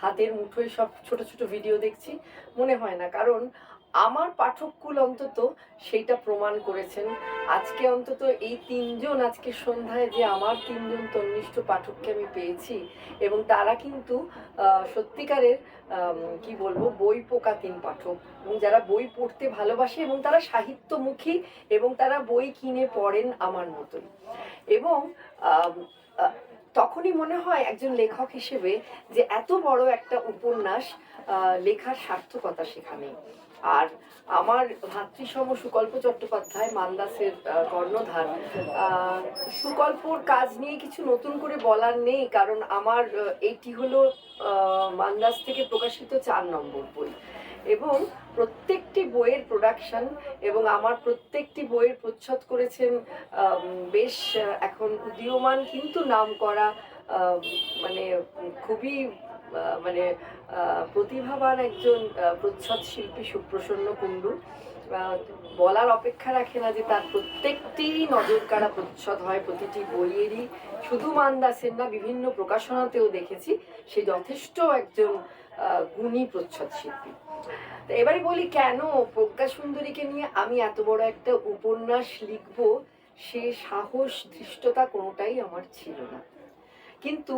হাতের মুঠোয় সব ছোট ছোট ভিডিও দেখছি? মনে হয় না, কারণ আমার পাঠককুল অন্তত সেইটা প্রমাণ করেছেন। আজকে অন্তত এই তিনজন, আজকে সন্ধ্যায় যে আমার তিনজন তন্নিষ্ঠ পাঠককে আমি পেয়েছি, এবং তারা কিন্তু সত্যিকারের কি বলবো বই পোকা তিন পাঠক, এবং যারা বই পড়তে ভালোবাসে এবং তারা সাহিত্যমুখী এবং তারা বই কিনে পড়েন আমার মতোই। এবং তখনই মনে হয় একজন লেখক হিসেবে যে এত বড় একটা উপন্যাস লেখার সার্থকতা সেখানে। আর আমার ভাতৃসম সুকল্প চট্টোপাধ্যায়, মান্দাসের কর্ণধার, সুকল্পর কাজ নিয়ে কিছু নতুন করে বলার নেই, কারণ আমার এটি হলো মান্দাস থেকে প্রকাশিত 4 নম্বর বই, এবং প্রত্যেকটি বইয়ের প্রোডাকশন এবং আমার প্রত্যেকটি বইয়ের প্রচ্ছদ করেছেন বেশ এখন উদীয়মান কিন্তু নাম করা মানে খুবই মানে প্রতিভাবান একজন প্রচ্ছদ শিল্পী সুপ্রসন্ন কুণ্ডু। বলার অপেক্ষা রাখে না যে তার প্রত্যেকটি নজর কাড়া প্রচ্ছদ হয় প্রতিটি বইয়েরই, শুধু মান্দাসের না, বিভিন্ন প্রকাশনাতেও দেখেছি সে যথেষ্ট একজন গুণী প্রচ্ছদ শিল্পী। তো এবারে বলি কেন প্রজ্ঞা সুন্দরীকে নিয়ে আমি এত বড় একটা উপন্যাস লিখব, সে সাহস ধৃষ্টতা কোনোটাই আমার ছিল না। কিন্তু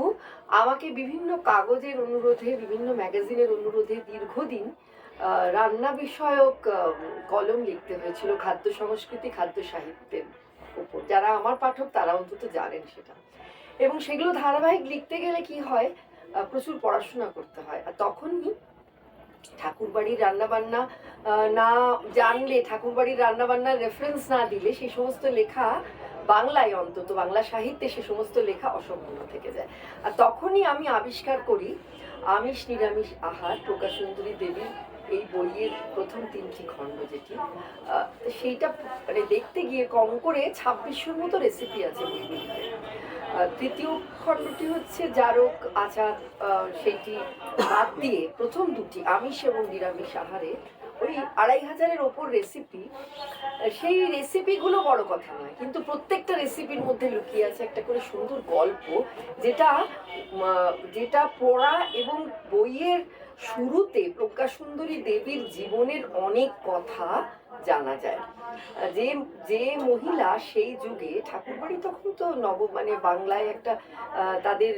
আমাকে বিভিন্ন কাগজের অনুরোধে, বিভিন্ন ম্যাগাজিনের অনুরোধে দীর্ঘদিন রান্না বিষয়ক কলম লিখতে হয়েছিল, খাদ্য সংস্কৃতি, খাদ্য সাহিত্যের উপর। যারা আমার পাঠক তারা অন্তত জানেন সেটা। এবং সেগুলো ধারাবাহিক লিখতে গেলে কি হয়, প্রচুর পড়াশোনা করতে হয়। আর তখনই ঠাকুরবাড়ির রান্নাবান্না না জানলে, ঠাকুরবাড়ির রান্নাবান্নার রেফারেন্স না দিলে সেই সমস্ত লেখা বাংলায়, অন্তত বাংলা সাহিত্যে সে সমস্ত লেখা অসম্পূর্ণ থেকে যায়। আর তখনই আমি আবিষ্কার করি আমিষ নিরামিষ আহার, প্রজ্ঞা সুন্দরী দেবীর এই বইয়ের প্রথম 3টি খণ্ড, যেটি সেইটা মানে দেখতে গিয়ে কম করে 2600-র মতো রেসিপি আছে বইগুলিতে। তৃতীয় খণ্ডটি হচ্ছে জারক আচার, সেইটি বাদ দিয়ে প্রথম 2টি আমিষ এবং নিরামিষ আহারে ওই 2500-এর ওপর রেসিপি। সেই রেসিপিগুলো বড় কথা নয়, কিন্তু প্রত্যেকটা রেসিপির মধ্যে লুকিয়ে আছে একটা করে সুন্দর গল্প, যেটা পড়া এবং বইয়ের শুরুতে প্রজ্ঞা সুন্দরী দেবীর জীবনের অনেক কথা জানা যায়। যে মহিলা সেই যুগে, ঠাকুরবাড়ি তখন তো মানে বাংলায় একটা তাদের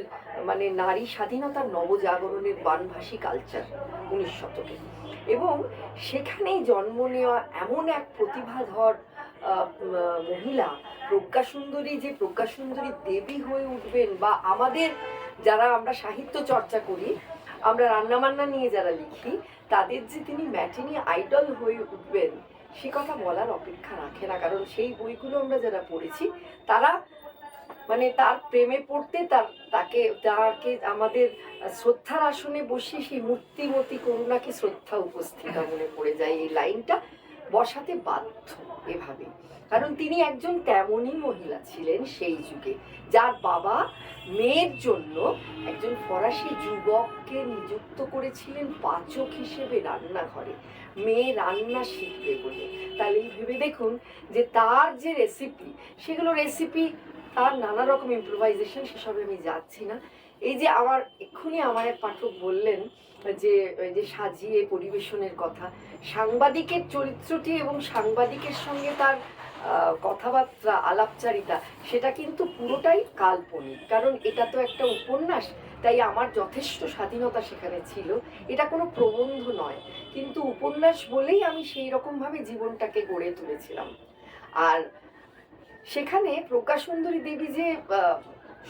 মানে নারী স্বাধীনতার নবজাগরণের বানভাসী কালচার 19 শতকে, এবং সেখানেই জন্ম নেওয়া এমন এক প্রতিভাধর মহিলা প্রজ্ঞা সুন্দরী, যে প্রজ্ঞা সুন্দরী দেবী হয়ে উঠবেন, বা আমাদের যারা আমরা সাহিত্য চর্চা করি, আমরা রান্নাবান্না নিয়ে যারা লিখি, তাদের যে তিনি ম্যাটিনি আইডল হয়ে উঠবেন সে কথা বলার অপেক্ষা রাখে না। কারণ সেই বইগুলো আমরা যারা পড়েছি তারা মানে তার প্রেমে পড়তে তাকে আমাদের শ্রদ্ধার আসনে বসিয়ে সেই মূর্তিমতী করুণাকে শ্রদ্ধা উপস্থিত মনে পড়ে যায়, এই লাইনটা বসাতে বাধ্য এভাবে। কারণ তিনি একজন তেমনই মহিলা ছিলেন সেই যুগে, যার বাবা মেয়ের জন্য একজন ফরাসি যুবককে নিযুক্ত করেছিলেন পাচক হিসেবে রান্নাঘরে, মেয়ে রান্না শিখবে বলে। তাহলে ভেবে দেখুন যে তার যে রেসিপি, সেগুলো রেসিপি তার নানা রকম ইম্প্রোভাইজেশন, সেসবে আমি যাচ্ছি না। এই যে এক্ষুনি আমার এক পাঠক বললেন যে সাজিয়ে পরিবেশনের কথা, সাংবাদিকের চরিত্রটি এবং সাংবাদিকের সঙ্গে তার কথাবার্তা, আলাপচারিতা, সেটা কিন্তু পুরোটাই কাল্পনিক। কারণ এটা তো একটা উপন্যাস, তাই আমার যথেষ্ট স্বাধীনতা সেখানে ছিল। এটা কোনো প্রবন্ধ নয়, কিন্তু উপন্যাস বলেই আমি সেই রকমভাবে জীবনটাকে গড়ে তুলেছিলাম। আর সেখানে প্রজ্ঞা সুন্দরী দেবী যে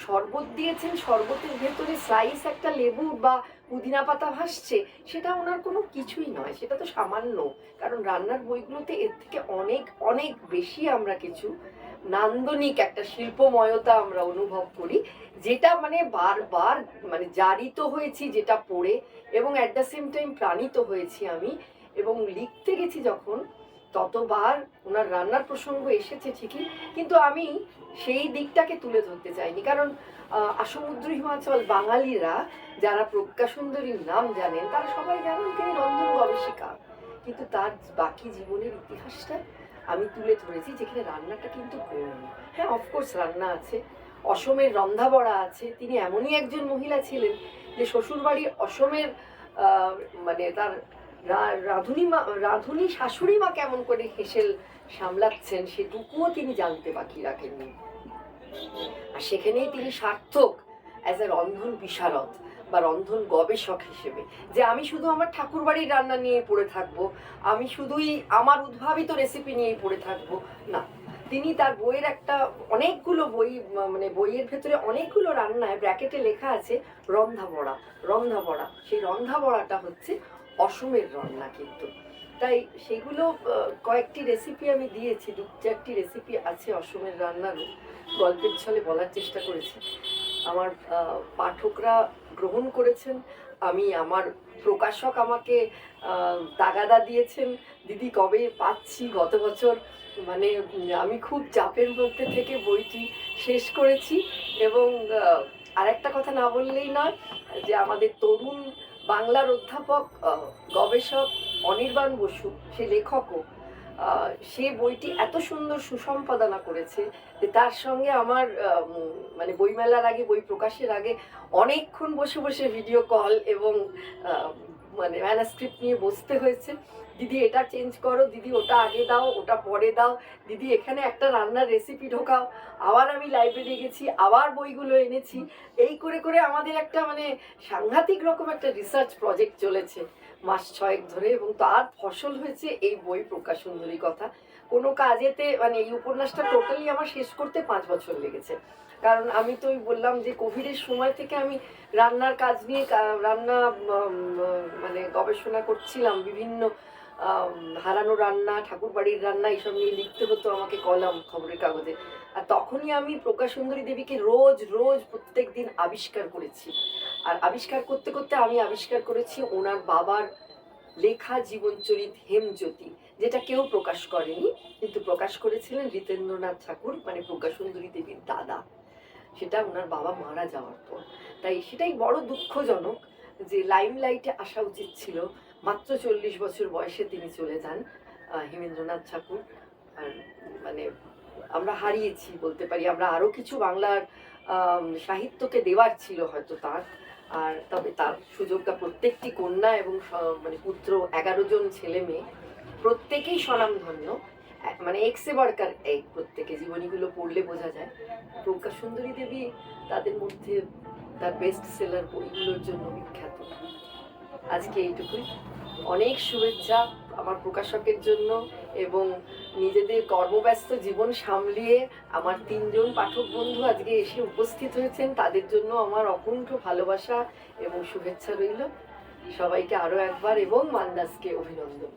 শরবত দিয়েছেন, শরবতের ভেতরে স্লাইস একটা লেবু বা পুদিনা পাতা ভাসছে, সেটা ওনার কোনো কিছুই নয়, সেটা তো সামান্য। কারণ রান্নার বইগুলোতে এর থেকে অনেক অনেক বেশি আমরা কিছু নান্দনিক একটা শিল্পময়তা আমরা অনুভব করি, যেটা মানে বারবার মানে জারিত হয়েছি যেটা পড়ে, এবং অ্যাট দ্য সেম টাইম প্রাণিত হয়েছি আমি। এবং লিখতে গেছি যখন, ততবার ওনার রান্নার প্রসঙ্গ এসেছে ঠিকই, কিন্তু আমি সেই দিকটাকে তুলে ধরতে চাইনি। কারণ আসমুদ্র হিমাচল বাঙালিরা যারা প্রজ্ঞা সুন্দরীর নাম জানেন, তারা সবাই জানেন তিনি রন্ধন গবেষিকা, কিন্তু তার বাকি জীবনের ইতিহাসটা আমি তুলে ধরেছি, যেখানে রান্নাটা কিন্তু কম। হ্যাঁ, অফকোর্স রান্না আছে, অসমের রন্ধাবড়া আছে। তিনি এমনই একজন মহিলা ছিলেন যে শ্বশুরবাড়ির অসমের মানে তার রাঁধুনি শাশুড়ি মা কেমন করে হেসেল সামলাচ্ছেন সেটুকুও তিনি জানতে বাকি রাখেননি। আর সেখানেই তিনি সার্থক অ্যাজ এ রন্ধন বিশারদ বা রন্ধন গবেষক হিসেবে, যে আমি শুধু আমার ঠাকুর বাড়ির রান্না নিয়ে পড়ে থাকবো, আমি শুধুই আমার উদ্ভাবিত রেসিপি নিয়ে পড়ে থাকবো না। তিনি তার বইয়ের একটা অনেকগুলো বই, মানে বইয়ের ভেতরে অনেকগুলো রান্নায় ব্র্যাকেটে লেখা আছে রন্ধাবড়া রন্ধাবড়া। সেই রন্ধাবড়াটা হচ্ছে অসমের রান্না কিন্তু। তাই সেগুলো কয়েকটি রেসিপি আমি দিয়েছি, 2-4টি রেসিপি আছে অসমের রান্নারও, গল্পের ছলে বলার চেষ্টা করেছি। আমার পাঠকরা গ্রহণ করেছেন, আমি আমার প্রকাশক আমাকে তাগাদা দিয়েছেন, দিদি কবে পাচ্ছি। গত বছর মানে আমি খুব চাপের মধ্যে থেকে বইটি শেষ করেছি। এবং আরেকটা কথা না বললেই নয়, যে আমাদের তরুণ বাংলার অধ্যাপক গবেষক অনির্বাণ বসু, সে লেখকও, সে বইটি এত সুন্দর সুসম্পাদনা করেছে যে তার সঙ্গে আমার মানে বইমেলার আগে, বই প্রকাশের আগে অনেকক্ষণ বসে বসে ভিডিও কল এবং মানে ম্যানাস্ক্রিপ্ট নিয়ে বসতে হয়েছে। দিদি এটা চেঞ্জ করো, দিদি ওটা আগে দাও, ওটা পরে দাও, দিদি এখানে একটা রান্নার রেসিপি ঢোকাও। আবার আমি লাইব্রেরি গেছি, আবার বইগুলো এনেছি। এই করে করে আমাদের একটা মানে সাংঘাতিক রকম একটা রিসার্চ প্রজেক্ট চলেছে মাস 6 ধরে, এবং তার ফসল হয়েছে এই বই প্রজ্ঞা সুন্দরী কথা। কোনো কাজেতে মানে এই উপন্যাসটা টোটালি আমার শেষ করতে 5 বছর লেগেছে। কারণ আমি তো বললাম যে কোভিডের সময় থেকে আমি রান্নার কাজ নিয়ে রান্না মানে গবেষণা করছিলাম, বিভিন্ন হারানো রান্না, ঠাকুরবাড়ির রান্না এইসব নিয়ে লিখতে হতো আমাকে কলাম খবরের কাগজে। আর তখনই আমি প্রজ্ঞা সুন্দরী দেবীকে রোজ রোজ প্রত্যেক দিন আবিষ্কার করেছি। আর আবিষ্কার করতে করতে আমি আবিষ্কার করেছি ওনার বাবার লেখা জীবনচরিত হেমজ্যোতি, যেটা কেউ প্রকাশ করেনি, কিন্তু প্রকাশ করেছিলেন ঋতেন্দ্রনাথ ঠাকুর, মানে প্রজ্ঞা সুন্দরী দেবীর দাদা। সেটা ওনার বাবা মারা যাওয়ার পর। তাই সেটাই বড় দুঃখজনক যে লাইমলাইটে আসা উচিত ছিল। মাত্র 40 বছর বয়সে তিনি চলে যান, হেমেন্দ্রনাথ ঠাকুর। আর মানে আমরা হারিয়েছি বলতে পারি। আমরা আরও কিছু বাংলার সাহিত্যকে দেওয়ার ছিল হয়তো তার, আর তবে তার সুযোগটা প্রত্যেকটি কন্যা এবং মানে পুত্র 11 জন ছেলে মেয়ে প্রত্যেকেই স্বনামধন্য, মানে এক্সে বারকার এই প্রত্যেকে জীবনীগুলো পড়লে বোঝা যায়। প্রজ্ঞা সুন্দরী দেবী তাদের মধ্যে তার বেস্ট সেলার বইগুলোর জন্য বিখ্যাত। আজকে এইটুকুই। অনেক শুভেচ্ছা আমার প্রকাশকের জন্য, এবং নিজেদের কর্মব্যস্ত জীবন সামলিয়ে আমার 3 জন পাঠক বন্ধু আজকে এসে উপস্থিত হয়েছেন, তাদের জন্য আমার অকুণ্ঠ ভালোবাসা এবং শুভেচ্ছা রইল। সবাইকে আরো একবার, এবং মান্দাসকে অভিনন্দন।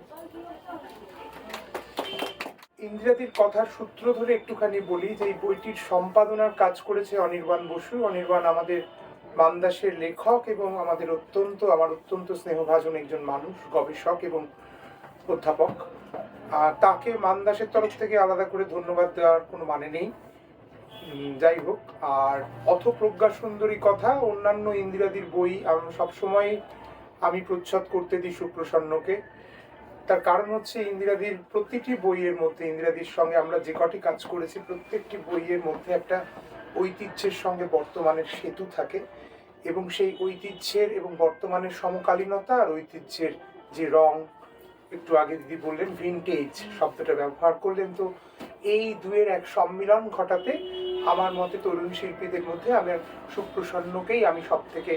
ইন্দিরাদির কথার সূত্র ধরে একটুখানি বলি যে এই বইটির সম্পাদনার কাজ করেছে অনির্বাণ বসু। অনির্বাণ আমাদের মান্দাসের লেখক এবং আমার অত্যন্ত স্নেহভাজন একজন মানুষ, গবেষক এবং অধ্যাপক। তাকে মান্দাসের তরফ থেকে আলাদা করে ধন্যবাদ দেওয়ার কোনো মানে নেই। যাই হোক, আর অথ প্রজ্ঞা সুন্দরী কথা, অন্যান্য ইন্দিরাদির বই সবসময় আমি প্রচ্ছদ করতে দিই সুপ্রসন্নকে। তার কারণ হচ্ছে ইন্দিরাদির প্রতিটি বইয়ের মধ্যে, ইন্দিরাদির সঙ্গে আমরা যে কটি কাজ করেছি প্রত্যেকটি বইয়ের মধ্যে একটা ঐতিহ্যের সঙ্গে বর্তমানের সেতু থাকে, এবং সেই ঐতিহ্যের এবং বর্তমানের সমকালীনতা আর ঐতিহ্যের যে রং, একটু আগে দিদি বললেন ভিনটেজ শব্দটা ব্যবহার করলেন, তো এই দুয়ের এক সম্মিলন ঘটাতে আমার মতে তরুণ শিল্পীদের মধ্যে আমি সুপ্রসন্নকেই আমি সব থেকে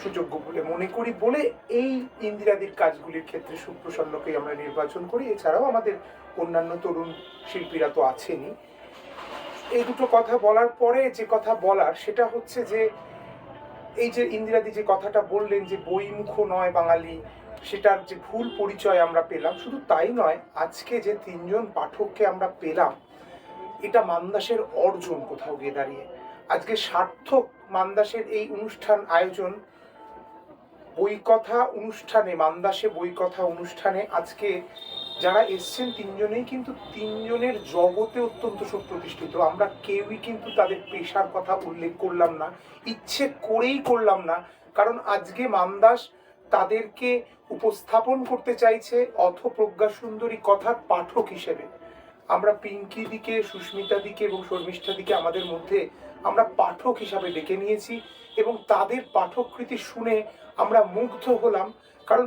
সুযোগ্য বলে মনে করি বলে এই ইন্দিরাদির কাজগুলির ক্ষেত্রে সুপ্রসন্নকেই আমরা নির্বাচন করি। এছাড়াও আমাদের অন্যান্য তরুণ শিল্পীরা তো আছেনই। এই দুটো কথা বলার পরে যে কথা বলার সেটা হচ্ছে যে এই যে ইন্দিরাদি যে কথাটা বললেন যে বইমুখ নয় বাঙালি, সেটার যে ভুল পরিচয় আমরা পেলাম। শুধু তাই নয়, আজকে যে 3 জন পাঠককে আমরা পেলাম এটা মান্দাসের অর্জন কোথাও গিয়ে দাঁড়িয়ে। আজকে সার্থক মান্দাসের এই অনুষ্ঠান আয়োজন, বইকথা অনুষ্ঠানে, মান্দাসে বইকথা অনুষ্ঠানে আজকে যারা এসছেন তিনজনেই কিন্তু তিনজনের জগতে অত্যন্ত সুপ্রতিষ্ঠিত। আমরা কেউই কিন্তু তাদের পেশার কথা উল্লেখ করলাম না, ইচ্ছে করেই করলাম না, কারণ আজকে মান্দাস তাদেরকে উপস্থাপন করতে চাইছে অথপ্রজ্ঞা সুন্দরী কথার পাঠক হিসেবে। আমরা পিঙ্কি দিকে, সুস্মিতা দিকে এবং শর্মিষ্ঠা দিকে আমাদের মধ্যে আমরা পাঠক হিসাবে ডেকে নিয়েছি এবং তাদের পাঠকৃতি শুনে আমরা মুগ্ধ হলাম। কারণ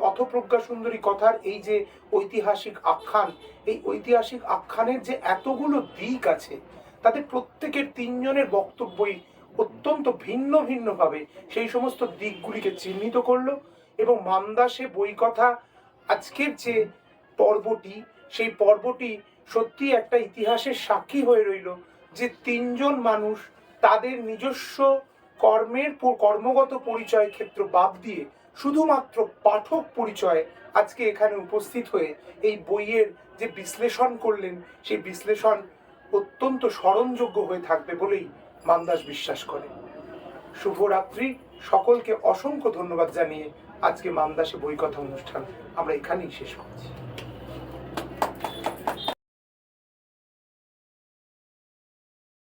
অথপ্রজ্ঞা সুন্দরী কথার এই যে ঐতিহাসিক আখ্যান, এই ঐতিহাসিক আখ্যানের যে এতগুলো দিক আছে, তাদের প্রত্যেকের তিনজনের বক্তব্যই অত্যন্ত ভিন্ন ভিন্নভাবে সেই সমস্ত দিকগুলিকে চিহ্নিত করলো এবং মান্দাসে বইকথা আজকের যে পর্বটি, সেই পর্বটি সত্যি একটা ইতিহাসের সাক্ষী হয়ে রইল যে তিনজন মানুষ তাদের নিজস্ব কর্মগত পরিচয় ক্ষেত্র বাদ দিয়ে শুধুমাত্র পাঠক পরিচয়ে আজকে এখানে উপস্থিত হয়ে এই বইয়ের যে বিশ্লেষণ করলেন, সেই বিশ্লেষণ অত্যন্ত স্মরণযোগ্য হয়ে থাকবে বলেই মান্দাস বিশ্বাস করে। শুভরাত্রি, সকলকে অসংখ্য ধন্যবাদ জানিয়ে আজকে মান্দাসে বইকথা অনুষ্ঠান আমরা এখানেই শেষ করছি।